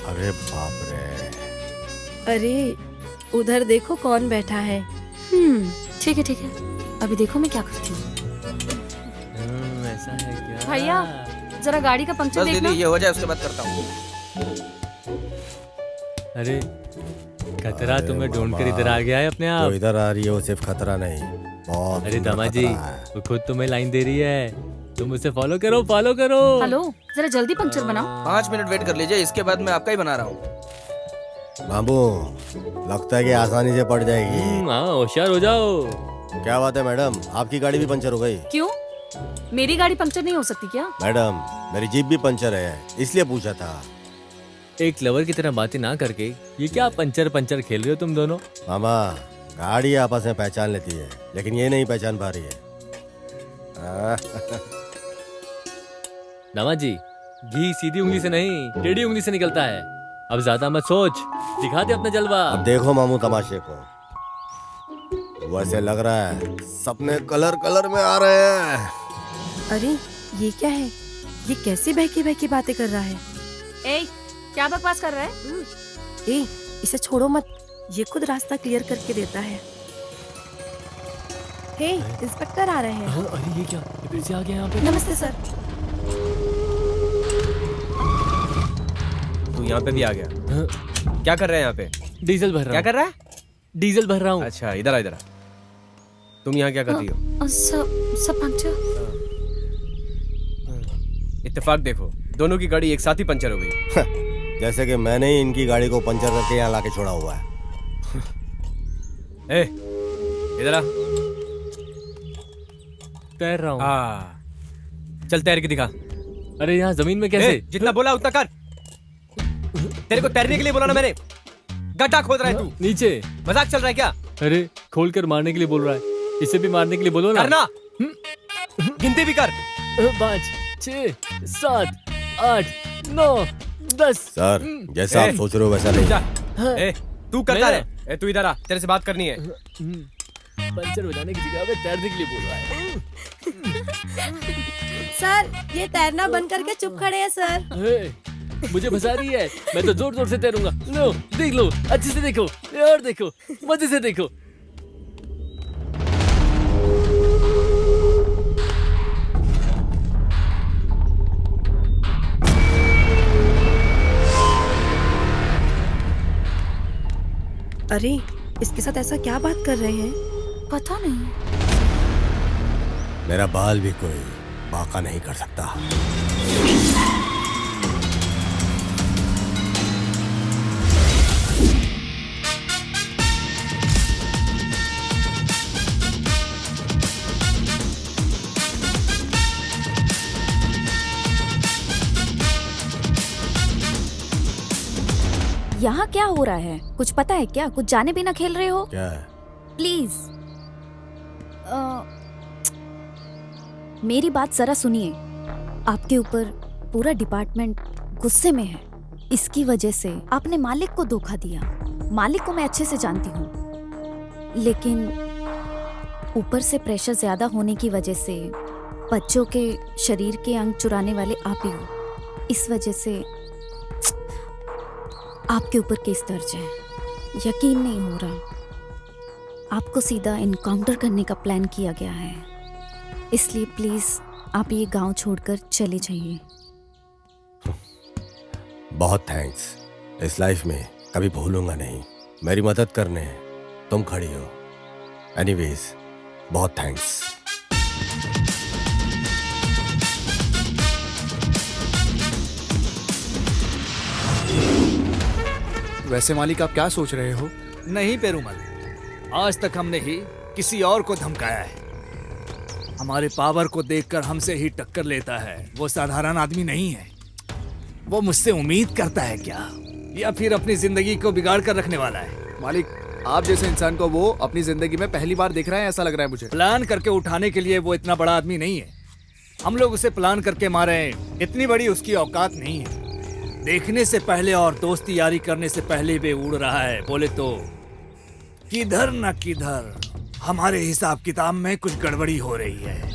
अरे बाप रे। अरे उधर देखो कौन बैठा है। ठीक है, अभी देखो मैं क्या करती हूँ। ऐसा है क्या? भैया जरा गाड़ी का पंक्चर बस देखना। दीदी ये हो जाए उसके बाद करता हूँ। अरे खतरा तुम्हें ढूंढ कर इधर आ गया है अपने आप। जो इधर आ रही है वो सिर्फ खतरा नहीं, बहुत अरे दामाद जी, वो खुद तुम्हें लाइन दे रही है, तुम उसे फॉलो करो। हेलो, जरा जल्दी पंक्चर बनाओ। 5 मिनट वेट कर लीजिए, इसके बाद मैं आपका ही बना रहा हूँ। बाबू लगता है कि आसानी से पड़ जाएगी। हाँ, होशियार हो जाओ। क्या बात है मैडम, आपकी गाड़ी भी पंचर हो गई? क्यों, मेरी गाड़ी पंक्चर नहीं हो सकती क्या? मैडम मेरी जीप भी पंचर है, इसलिए पूछा था। एक लवर की तरह बातें ना करके ये क्या पंचर खेल रहे हो तुम दोनों? मामा गाड़ी आपस में पहचान लेती है, लेकिन ये नहीं पहचान पा रही है। दामाद जी, घी सीधी उंगली से नहीं टेढ़ी उंगली से निकलता है। अब ज्यादा मत सोच, दिखा दे अपना जलवा। अब देखो मामू तमाशे को। वैसे लग रहा है सपने कलर में आ रहे हैं। अरे ये क्या है, ये कैसे बहकी बातें कर रहा है। ए, क्या बकवास कर रहा है? ए, इसे छोड़ो मत, ये खुद रास्ता क्लियर करके देता है। हे, इंस्पेक्टर आ रहे हैं। अरे ये क्या, ये फिर से आ गया यहाँ पे। नमस्ते सर। तू यहाँ पे भी आ गया? क्या कर रहे हैं यहाँ पे? डीजल भर रहा हूँ। क्या कर रहा है? डीजल भर रहा हूँ। अच्छा इधर आ। तुम यहाँ क्या कर रही हो? सब पंक्चर। इत्तेफाक देखो, दोनों की गाड़ी एक साथ ही पंचर हो गई। जैसे कि मैंने ही इनकी गाड़ी को पंचर करके यहाँ लाके छोड़ा हुआ है। ए, इधर आ। तैर रहा हूँ। चल तैर के दिखा। अरे यहाँ जमीन में कैसे? जितना बोला उतना कर। तेरे को तैरने के लिए बोला ना मैंने। गड्ढा खोद रहा है तू। नीचे मजाक चल रहा है क्या? अरे खोल कर मारने के लिए बोल रहा है, इसे भी मारने के लिए बोलो ना। करना। गिनती भी कर। 5 6 7 8 9 10। सर जैसा आप सोच रहे हो वैसा नहीं। ए, तू करता है। तू इधर आ, तेरे से बात करनी है। पंचर बजाने की जगह पे तैरने के लिए बोल रहा है। सर ये तैरना बंद करके चुप खड़े हैं सर। मुझे फंसा रही है, मैं तो जोर जोर से तैरूंगा। लो देख लो, अच्छे से देखो और देखो, मजे से देखो। अरे इसके साथ ऐसा क्या बात कर रहे हैं? पता नहीं। मेरा बाल भी कोई बाका नहीं कर सकता। यहाँ क्या हो रहा है, कुछ पता है क्या? कुछ जाने बिना खेल रहे हो? क्या है? प्लीज मेरी बात जरा सुनिए। आपके ऊपर पूरा डिपार्टमेंट गुस्से में है। इसकी वजह से आपने मालिक को धोखा दिया। मालिक को मैं अच्छे से जानती हूँ, लेकिन ऊपर से प्रेशर ज्यादा होने की वजह से बच्चों के शरीर के अंग चुराने वाले आप ही हो। इस वजह से आपके ऊपर केस दर्ज है। यकीन नहीं हो रहा। आपको सीधा इनकाउंटर करने का प्लान किया गया है, इसलिए प्लीज आप ये गांव छोड़कर चले जाइए। बहुत थैंक्स। इस लाइफ में कभी भूलूंगा नहीं। मेरी मदद करने तुम खड़ी हो। एनीवेज, बहुत थैंक्स। वैसे मालिक आप क्या सोच रहे हो? नहीं पेरूमल, आज तक हमने ही किसी और को धमकाया है। हमारे पावर को देखकर हमसे ही टक्कर लेता है। वो साधारण आदमी नहीं है। वो मुझसे उम्मीद करता है क्या, या फिर अपनी जिंदगी को बिगाड़ कर रखने वाला है? मालिक, आप जैसे इंसान को वो अपनी जिंदगी में पहली बार देख रहा है, ऐसा लग रहा है मुझे। प्लान करके उठाने के लिए वो इतना बड़ा आदमी नहीं है। हम लोग उसे प्लान करके मारे, इतनी बड़ी उसकी औकात नहीं है। देखने से पहले और दोस्ती यारी करने से पहले वे उड़ रहा है। बोले तो किधर न किधर हमारे हिसाब किताब में कुछ गड़बड़ी हो रही है।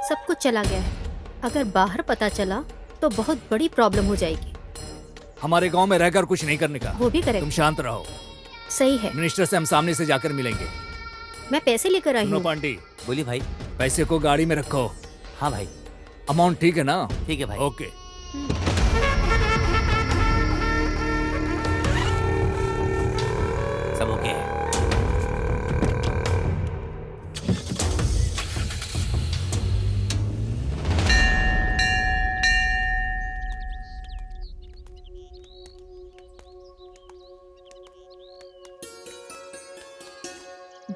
सब कुछ चला गया है। अगर बाहर पता चला तो बहुत बड़ी प्रॉब्लम हो जाएगी। हमारे गांव में रहकर कुछ नहीं करने का। वो भी करेक्ट। तुम शांत रहो। सही है। मिनिस्टर से हम सामने से जाकर मिलेंगे। मैं पैसे लेकर आई सुनो हूँ। पांडी, बोलिए भाई। पैसे को गाड़ी में रखो। हाँ भाई। अमाउंट ठीक है ना? ठीक है भाई। ओके। सब ओके है।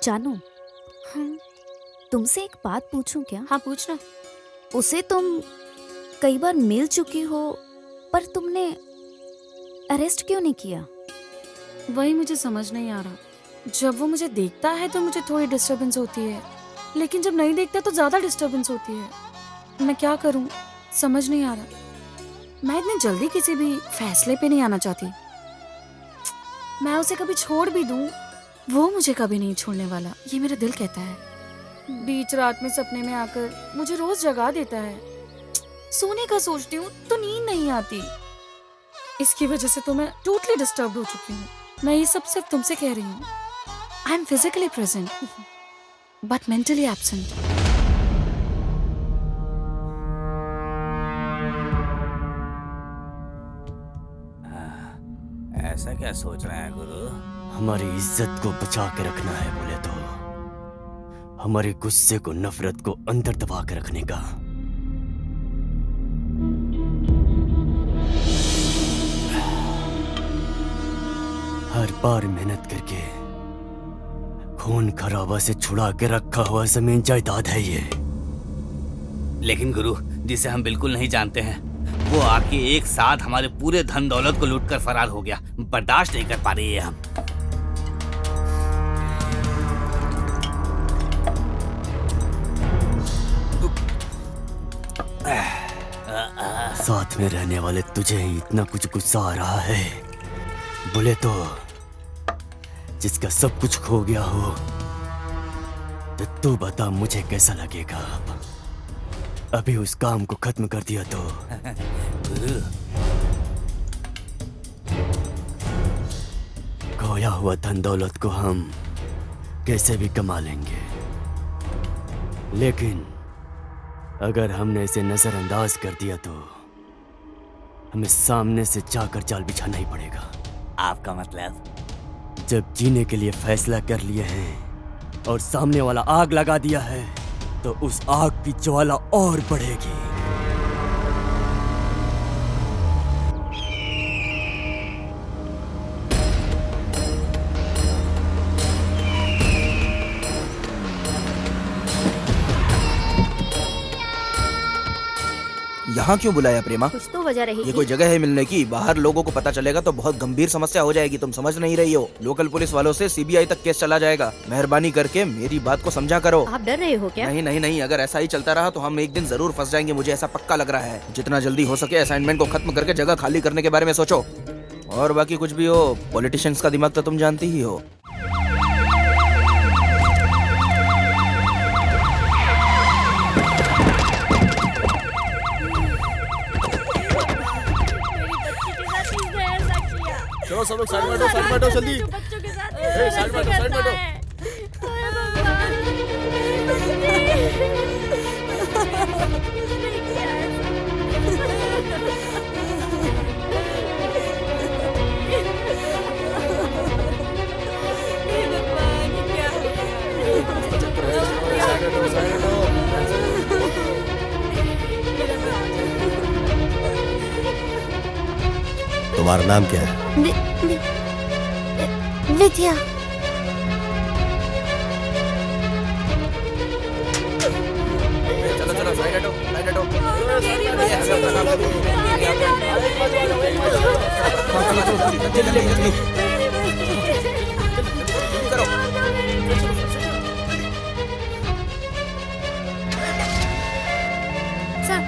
जानू, तुमसे एक बात पूछूं क्या? हाँ पूछना। उसे तुम कई बार मिल चुकी हो, पर तुमने अरेस्ट क्यों नहीं किया? वही मुझे समझ नहीं आ रहा। जब वो मुझे देखता है तो मुझे थोड़ी डिस्टरबेंस होती है, लेकिन जब नहीं देखता तो ज्यादा डिस्टरबेंस होती है। मैं क्या करूं, समझ नहीं आ रहा। मैं इतनी जल्दी किसी भी फैसले पे नहीं आना चाहती। मैं उसे कभी छोड़ भी दूं, वो मुझे कभी नहीं छोड़ने वाला, ये मेरा दिल कहता है। बीच रात में सपने में आकर मुझे रोज जगा देता है। सोने का सोचती हूँ तो नींद नहीं आती। इसकी वजह से तो मैं टोटली डिस्टर्ब हो चुकी हूँ। मैं ये सब सिर्फ तुमसे कह रही हूँ। I am physically present but mentally absent. ऐसा क्या सोच रहे हैं गुरु? हमारी इज्जत को बचा के रखना है बोले तो हमारे गुस्से को, नफरत को अंदर दबा के रखने का। हर बार मेहनत करके खून खराबा से छुड़ा के रखा हुआ जमीन जायदाद है ये। लेकिन गुरु, जिसे हम बिल्कुल नहीं जानते हैं, वो आके एक साथ हमारे पूरे धन दौलत को लूट कर फरार हो गया। बर्दाश्त नहीं कर पा रही है हम। साथ में रहने वाले तुझे ही इतना कुछ गुस्सा आ रहा है बोले तो जिसका सब कुछ खो गया हो, तो तू बता मुझे कैसा लगेगा अभी उस काम को खत्म कर दिया तो। खोया हुआ धन दौलत को हम कैसे भी कमा लेंगे, लेकिन अगर हमने इसे नजरअंदाज कर दिया तो हमें सामने से जाकर जाल बिछाना ही पड़ेगा। आपका मतलब? जब जीने के लिए फैसला कर लिए हैं और सामने वाला आग लगा दिया है तो उस आग की ज्वाला और बढ़ेगी। यहाँ क्यों बुलाया प्रेमा? कुछ तो वजह रही। ये कोई जगह है मिलने की? बाहर लोगों को पता चलेगा तो बहुत गंभीर समस्या हो जाएगी। तुम समझ नहीं रही हो। लोकल पुलिस वालों से सीबीआई तक केस चला जाएगा। मेहरबानी करके मेरी बात को समझा करो। आप डर रहे हो क्या? नहीं नहीं नहीं, अगर ऐसा ही चलता रहा तो हम एक दिन जरूर फंस जाएंगे। मुझे ऐसा पक्का लग रहा है। जितना जल्दी हो सके असाइनमेंट को खत्म करके जगह खाली करने के बारे में सोचो। और बाकी कुछ भी हो, पॉलिटिशियंस का दिमाग तो तुम जानती ही हो। चलो सब लोग साइड में बैठो जल्दी। साइड में बैठो। तुम्हारा नाम क्या है? विद्या। चलो चलो साइड हटो, साइड हटो।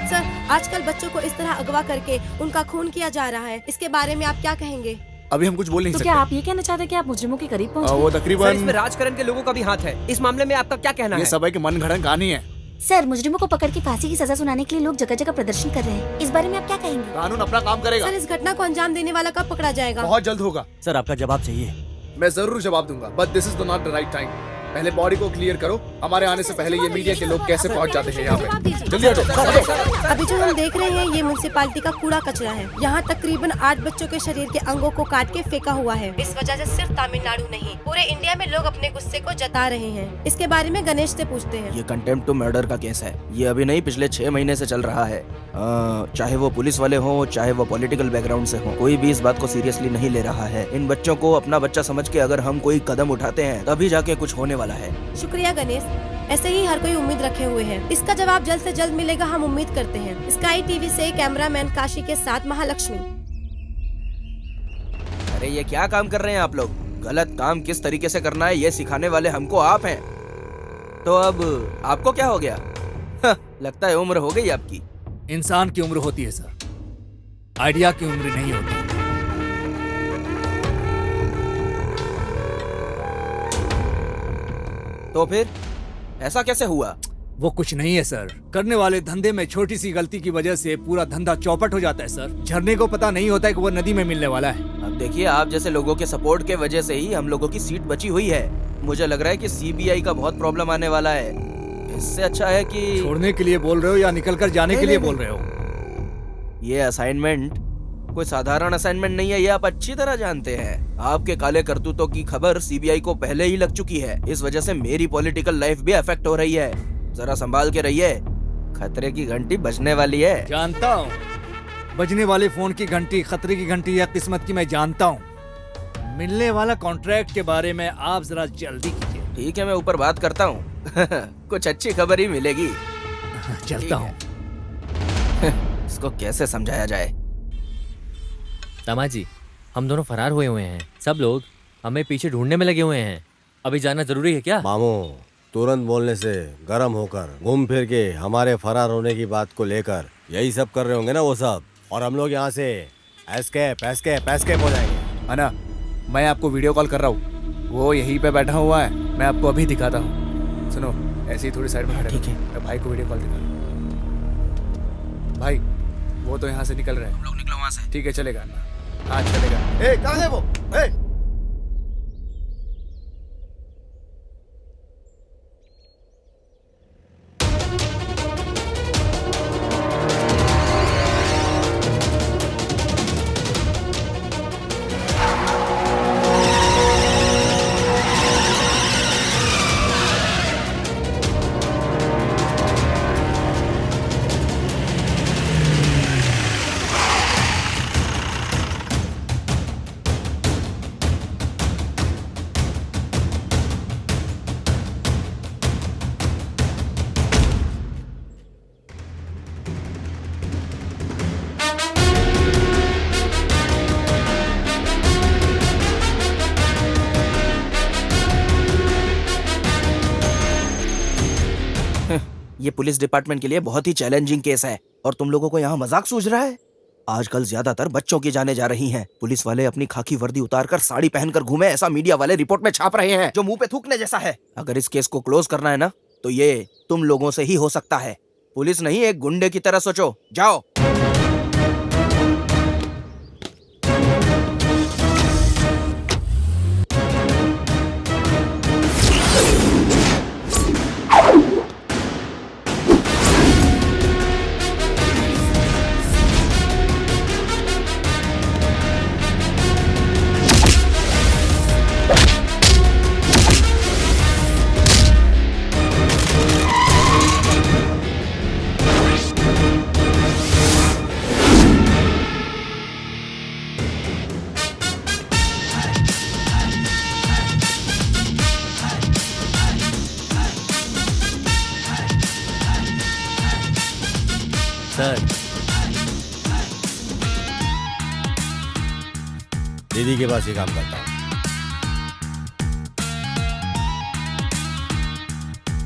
सर, आजकल बच्चों को इस तरह अगवा करके उनका खून किया जा रहा है, इसके बारे में आप क्या कहेंगे? अभी हम कुछ बोल नहीं तो सकते। क्या आप ये कहना चाहते हैं कि आप मुजरिमों के करीब पहुंच वो सर, तकरीबन इसमें राजकरण के लोगों का भी हाथ है। इस मामले में आपका क्या कहना ये है? सब है कि मनगढ़ंत कहानी है। सर, मुजरिमों को पकड़ के फांसी की सजा सुनाने के लिए लोग जगह जगह प्रदर्शन कर रहे हैं। इस बारे में आप क्या कहेंगे? कानून अपना काम करेगा। सर, इस घटना को अंजाम देने वाला कब पकड़ा जाएगा? बहुत जल्द होगा। सर आपका जवाब चाहिए। मैं जरूर जवाब दूंगा, but this is not the right time. पहले बॉडी को क्लियर करो। हमारे आने से पहले ये मीडिया के लोग कैसे पहुंच जाते हैं यहाँ पे। जल्दी हटो। अभी जो हम देख रहे हैं ये म्युनिसिपालिटी का कूड़ा कचरा है। यहाँ तकरीबन 8 बच्चों के शरीर के अंगों को काट के फेंका हुआ है। इस वजह से सिर्फ तमिलनाडु नहीं, पूरे इंडिया में लोग अपने गुस्से को जता रहे हैं। इसके बारे में गणेश से पूछते हैं। ये कंटेम्प्ट टू मर्डर का केस है। ये अभी नहीं, पिछले 6 महीने से चल रहा है। चाहे वो पुलिस वाले हों, चाहे वो पॉलिटिकल बैकग्राउंड से हों, कोई भी इस बात को सीरियसली नहीं ले रहा है। इन बच्चों को अपना बच्चा समझ के अगर हम कोई कदम उठाते हैं तभी जाके कुछ होने वाला है। शुक्रिया गणेश, ऐसे ही हर कोई उम्मीद रखे हुए है। इसका जवाब जल्द से जल्द मिलेगा, हम उम्मीद करते हैं। स्काई टीवी से कैमरामैन काशी के साथ महालक्ष्मी। अरे ये क्या काम कर रहे हैं आप लोग? गलत काम किस तरीके से करना है ये सिखाने वाले हमको आप हैं। तो अब आपको क्या हो गया? लगता है उम्र हो गई आपकी। इंसान की उम्र होती है सर, आइडिया की उम्र नहीं होती। तो फिर ऐसा कैसे हुआ? वो कुछ नहीं है सर, करने वाले धंधे में छोटी सी गलती की वजह से पूरा धंधा चौपट हो जाता है सर। झरने को पता नहीं होता है कि वो नदी में मिलने वाला है। अब देखिए, आप जैसे लोगों के सपोर्ट के वजह से ही हम लोगों की सीट बची हुई है। मुझे लग रहा है कि सीबीआई का बहुत प्रॉब्लम आने वाला है। इससे अच्छा है कि छोड़ने के लिए बोल रहे हो या निकल कर जाने के लिए बोल रहे हो? ये असाइनमेंट कोई साधारण असाइनमेंट नहीं है, ये आप अच्छी तरह जानते हैं। आपके काले करतूतों की खबर सीबीआई को पहले ही लग चुकी है। इस वजह से मेरी पॉलिटिकल लाइफ भी अफेक्ट हो रही है। जरा संभाल के रहिए, खतरे की घंटी बजने वाली है। जानता हूँ, बजने वाले फोन की घंटी खतरे की घंटी या किस्मत की मैं जानता हूँ। मिलने वाला कॉन्ट्रैक्ट के बारे में आप जरा जल्दी कीजिए। ठीक है, मैं ऊपर बात करता हूँ। कुछ अच्छी खबर ही मिलेगी। चलता हूँ। इसको कैसे समझाया जाए? दामाजी, हम दोनों फरार हुए हैं। सब लोग हमें पीछे ढूंढने में लगे हुए हैं। अभी जाना जरूरी है क्या? मामू, तुरंत बोलने से गर्म होकर घूम फिर के हमारे फरार होने की बात को लेकर यही सब कर रहे होंगे ना वो सब, और हम लोग यहाँ से एस्केप हो जाएंगे। अना, मैं आपको वीडियो कॉल कर रहा हूँ, वो यहीं पे बैठा हुआ है। मैं आपको अभी दिखाता हूँ। सुनो, ऐसे ही थोड़ी साइड में खड़े। ठीक है, मैं भाई को वीडियो कॉल दिखा रहा हूँ। भाई, वो तो यहाँ से निकल रहे हैं। हम लोग निकलो वहाँ से। ठीक है, चलेगा ना? हाँ चलेगा। ए, कहाँ है वो? ए! ये पुलिस डिपार्टमेंट के लिए बहुत ही चैलेंजिंग केस है और तुम लोगों को यहाँ मजाक सूझ रहा है? आजकल ज्यादातर बच्चों की जाने जा रही हैं। पुलिस वाले अपनी खाकी वर्दी उतारकर साड़ी पहनकर घूमे, ऐसा मीडिया वाले रिपोर्ट में छाप रहे हैं, जो मुंह पे थूकने जैसा है। अगर इस केस को क्लोज करना है ना, तो ये तुम लोगों से ही हो सकता है। पुलिस नहीं, एक गुंडे की तरह सोचो। जाओ। सर, दीदी के पास ही काम करता हूँ।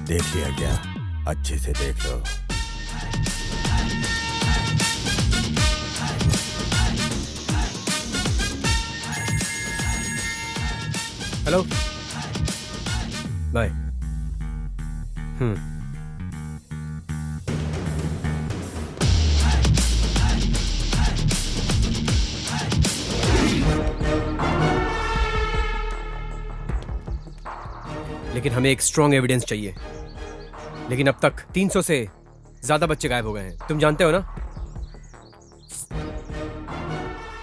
देख लिया क्या? अच्छे से देख लो। Hello, bye. लेकिन हमें एक स्ट्रॉन्ग एविडेंस चाहिए। लेकिन अब तक 300 से ज्यादा बच्चे गायब हो गए हैं, तुम जानते हो ना?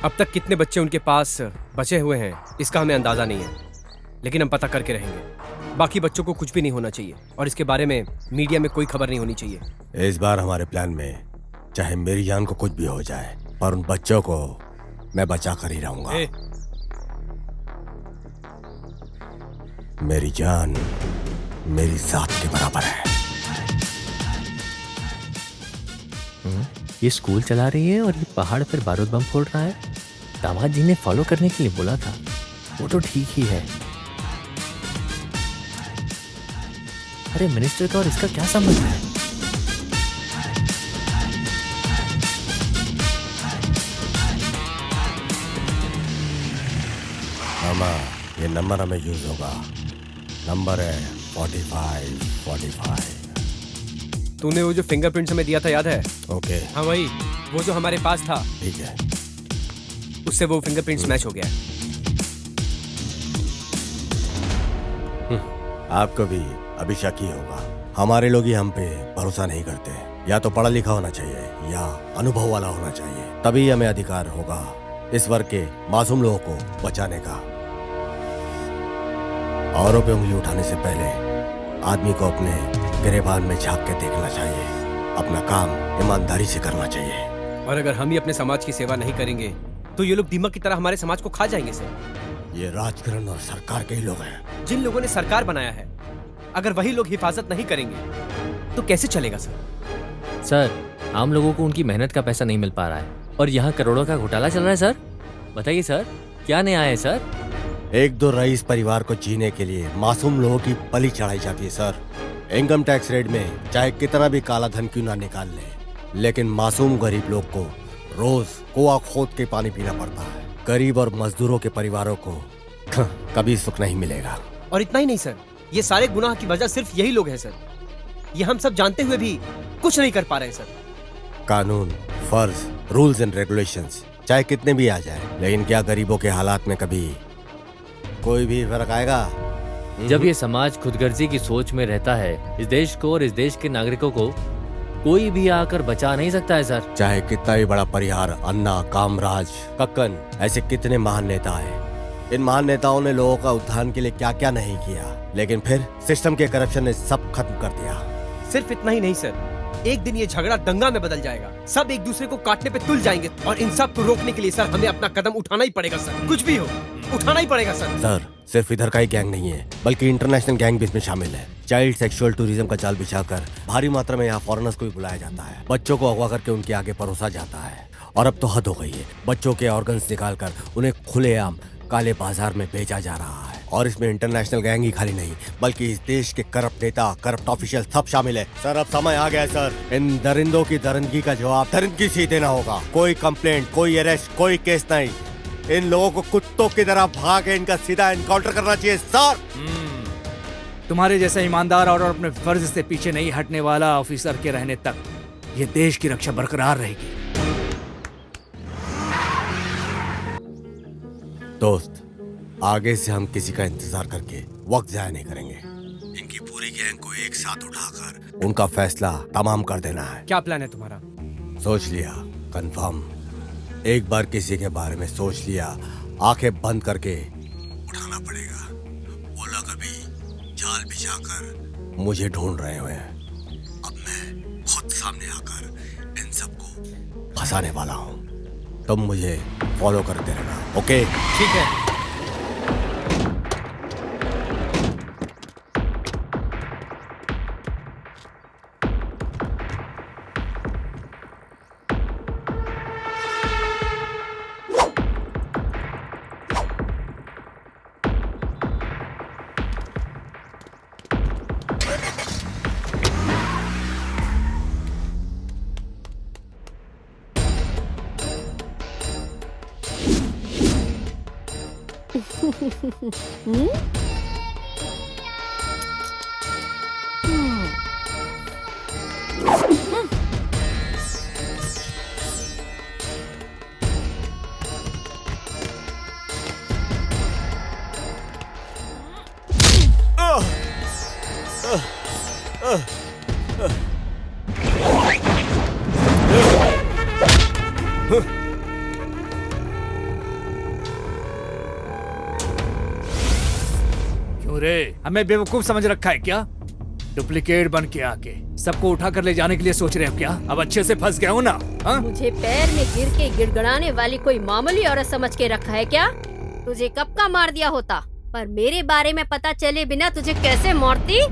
अब तक कितने बच्चे उनके पास बचे हुए हैं इसका हमें अंदाजा नहीं है, लेकिन हम पता करके रहेंगे। बाकी बच्चों को कुछ भी नहीं होना चाहिए और इसके बारे में मीडिया में कोई खबर नहीं होनी चाहिए। इस बार हमारे प्लान में चाहे मेरी जान को कुछ भी हो जाए, पर उन बच्चों को मैं बचा कर ही रहूंगा। मेरी जान मेरी जात के बराबर है। ये स्कूल चला रही है और ये पहाड़ पर बारूद बम फोड़ रहा है। दामाद जी ने फॉलो करने के लिए बोला था, वो तो ठीक ही है। अरे मिनिस्टर का और इसका क्या संबंध है? मामा, ये नंबर हमें यूज होगा। नंबर है 4545। तूने वो जो फिंगरप्रिंट्स हमें दिया था याद है? ओके। हाँ वही, वो जो हमारे पास था। ठीक है। उससे वो फिंगरप्रिंट्स मैच हो गया। आपको भी अभी शक ही होगा। हमारे लोग ही हम पे भरोसा नहीं करते। या तो पढ़ा लिखा होना चाहिए या अनुभव वाला होना चाहिए, तभी हमें अधिकार होगा इस वर्ग के मासूम लोगों को बचाने का। औरों पे उंगली उठाने से पहले आदमी को अपने गिरेबान में झांक के देखना चाहिए। अपना काम ईमानदारी से करना चाहिए। और अगर हम ही अपने समाज की सेवा नहीं करेंगे तो ये लोग दीमक की तरह हमारे समाज को खा जाएंगे सर। ये राजकरण और सरकार के ही लोग हैं। जिन लोगों ने सरकार बनाया है, अगर वही लोग हिफाजत नहीं करेंगे तो कैसे चलेगा सर? सर, आम लोगों को उनकी मेहनत का पैसा नहीं मिल पा रहा है और यहाँ करोड़ों का घोटाला चल रहा है सर। बताइए सर, क्या नया है सर? एक दो रईस परिवार को जीने के लिए मासूम लोगों की बलि चढ़ाई जाती है सर। इनकम टैक्स रेट में चाहे कितना भी काला धन क्यों ना निकाल ले, लेकिन मासूम गरीब लोग को रोज कुआं खोद के पानी पीना पड़ता है। गरीब और मजदूरों के परिवारों को कभी सुख नहीं मिलेगा। और इतना ही नहीं सर, ये सारे गुनाह की वजह सिर्फ यही लोग हैं सर। ये हम सब जानते हुए भी कुछ नहीं कर पा रहे हैं सर। कानून, फर्ज, रूल्स एंड रेगुलेशंस चाहे कितने भी आ जाए, लेकिन क्या गरीबों के हालात में कभी कोई भी फर्क आएगा? जब ये समाज खुदगर्जी की सोच में रहता है, इस देश को और इस देश के नागरिकों को कोई भी आकर बचा नहीं सकता है सर। चाहे कितना भी बड़ा परिहार, अन्ना, कामराज, कक्कन, ऐसे कितने महान नेता हैं। इन महान नेताओं ने लोगों का उत्थान के लिए क्या क्या नहीं किया, लेकिन फिर सिस्टम के करप्शन ने सब खत्म कर दिया। सिर्फ इतना ही नहीं सर, एक दिन ये झगड़ा दंगा में बदल जाएगा। सब एक दूसरे को काटने पे तुल जाएंगे और इन सब को रोकने के लिए सर हमें अपना कदम उठाना ही पड़ेगा सर। कुछ भी हो, उठाना ही पड़ेगा सर। सर, सिर्फ इधर का ही गैंग नहीं है, बल्कि इंटरनेशनल गैंग भी इसमें शामिल है। चाइल्ड सेक्सुअल टूरिज्म का जाल बिछाकर भारी मात्रा में यहाँ फॉरेनर्स को भी बुलाया जाता है। बच्चों को अगवा करके उनके आगे परोसा जाता है। और अब तो हद हो गई है, बच्चों के ऑर्गन्स निकालकर उन्हें खुलेआम काले बाजार में बेचा जा रहा है। और इसमें इंटरनेशनल गैंग ही खाली नहीं बल्कि इस देश के करप्ट नेता, करप्ट ऑफिशियल सब शामिल है। सर अब समय आ गया है सर, इन दरिंदों की दरिंदगी का जवाब दरिंदगी से ही देना होगा। कोई कंप्लेंट, कोई अरेस्ट, कोई केस नहीं। इन लोगों को कुत्तों की तरह भाग के इनका सीधा एनकाउंटर करना चाहिए सर। तुम्हारे जैसा ईमानदार और अपने फर्ज से पीछे नहीं हटने वाला ऑफिसर के रहने तक ये देश की रक्षा बरकरार रहेगी। दोस्त, आगे से हम किसी का इंतजार करके वक्त जाया नहीं करेंगे। इनकी पूरी गैंग को एक साथ उठाकर उनका फैसला तमाम कर देना है। क्या प्लान है तुम्हारा? सोच लिया, कंफर्म। एक बार किसी के बारे में सोच लिया, आंखें बंद करके उठाना पड़ेगा। वो लोग अभी जाल बिछाकर मुझे ढूंढ रहे हुए हैं। अब मैं खुद सामने आकर इन सबको फंसाने वाला हूँ। तुम मुझे फॉलो करते रहना, ओके? ठीक है। क्यों रे, हमें बेवकूफ समझ रखा है क्या? डुप्लीकेट बन के आके सबको उठा कर ले जाने के लिए सोच रहे हो क्या? अब अच्छे से फंस गया हूँ ना? हा? मुझे पैर में गिर के गिड़गड़ाने वाली कोई मामूली औरत समझ के रखा है क्या? तुझे कब का मार दिया होता, पर मेरे बारे में पता चले बिना तुझे कैसे मारती?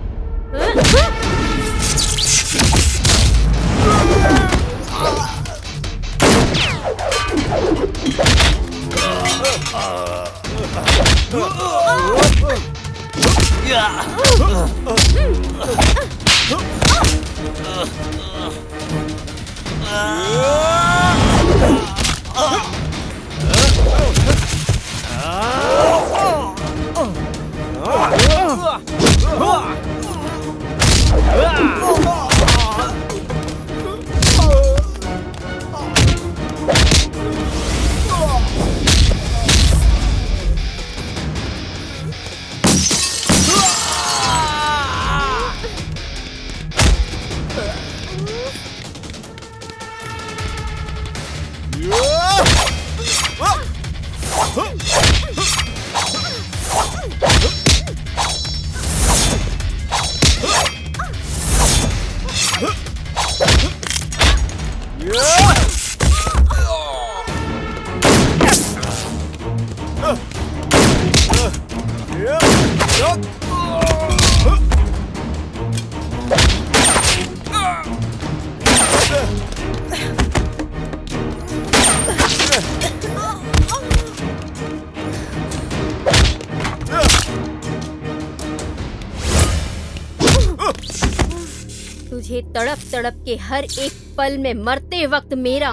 तुझे तड़प तड़प के हर एक पल में मरते वक्त मेरा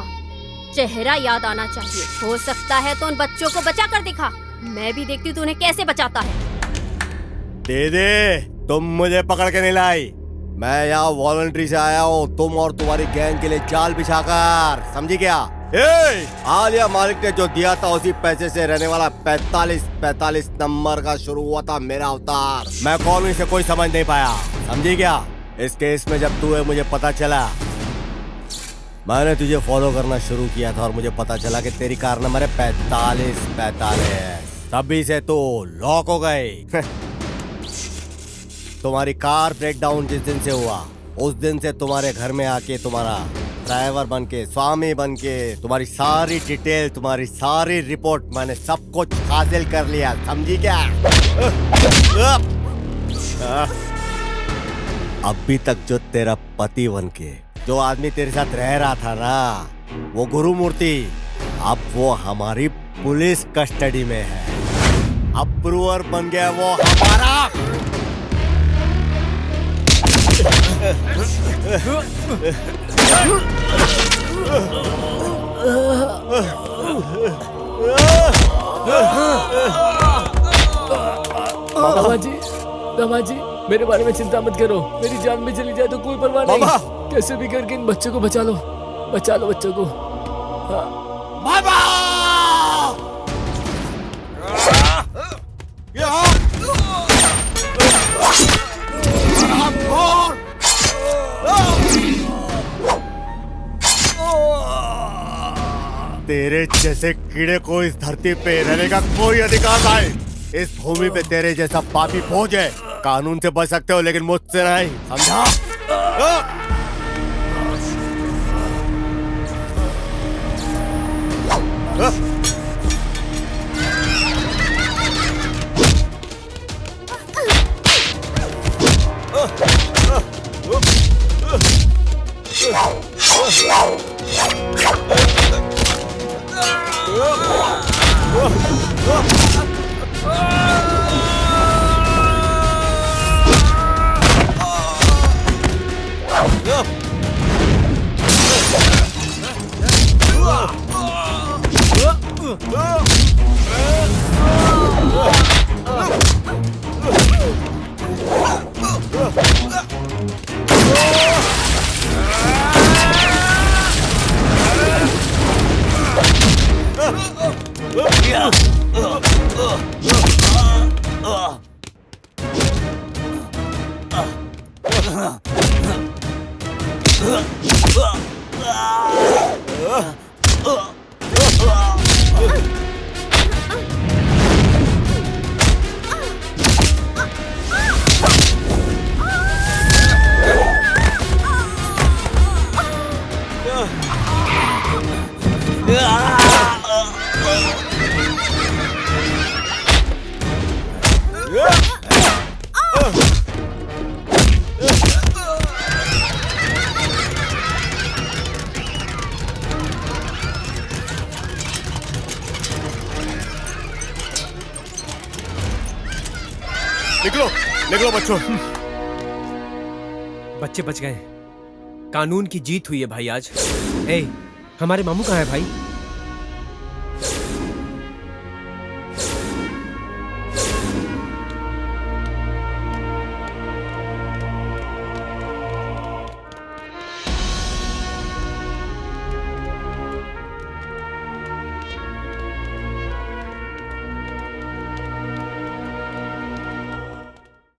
चेहरा याद आना चाहिए। हो सकता है तो उन बच्चों को बचा कर दिखा, मैं भी देखती हूँ तू उन्हें कैसे बचाता है। दीदी, तुम मुझे पकड़ के नहीं लाई, मैं यहाँ वॉलंटरी से आया हूँ तुम और तुम्हारी गैंग के लिए जाल बिछाकर, समझी क्या? आलिया मालिक ने जो दिया था उसी पैसे से रहने वाला 45 नंबर का शुरू हुआ था मेरा अवतार। मैं कौन इसे कोई समझ नहीं पाया, समझी क्या? इस केस में जब तू है मुझे पता चला, मैंने तुझे फॉलो करना शुरू किया था और मुझे पता चला कि तेरी कार नंबर है 45। तभी से तो लॉक हो गई। तुम्हारी कार ब्रेक डाउन जिस दिन से हुआ उस दिन से तुम्हारे घर में आके तुम्हारा ड्राइवर बन के, स्वामी बन के, तुम्हारी सारी डिटेल, तुम्हारी सारी रिपोर्ट मैंने सब कुछ हासिल कर लिया, समझी क्या? अभी तक जो तेरा पति बन के जो आदमी तेरे साथ रह रहा था ना, वो गुरु मूर्ति, अब वो हमारी पुलिस कस्टडी में है। अप्रूवर बन गया वो हमारा। मामा जी मेरे बारे में चिंता मत करो, मेरी जान भी चली जाए तो कोई परवाह नहीं। कैसे भी करके इन बच्चों को बचा लो बच्चों को। बाबा! तेरे जैसे कीड़े को इस धरती पे रहने का कोई अधिकार नहीं। इस भूमि पे तेरे जैसा पापी फौज है। कानून से बच सकते हो लेकिन मुझसे नहीं, समझा? निकलो बच्चों। बच्चे बच गए। कानून की जीत हुई है भाई आज। ए, हमारे मामू कहाँ है भाई?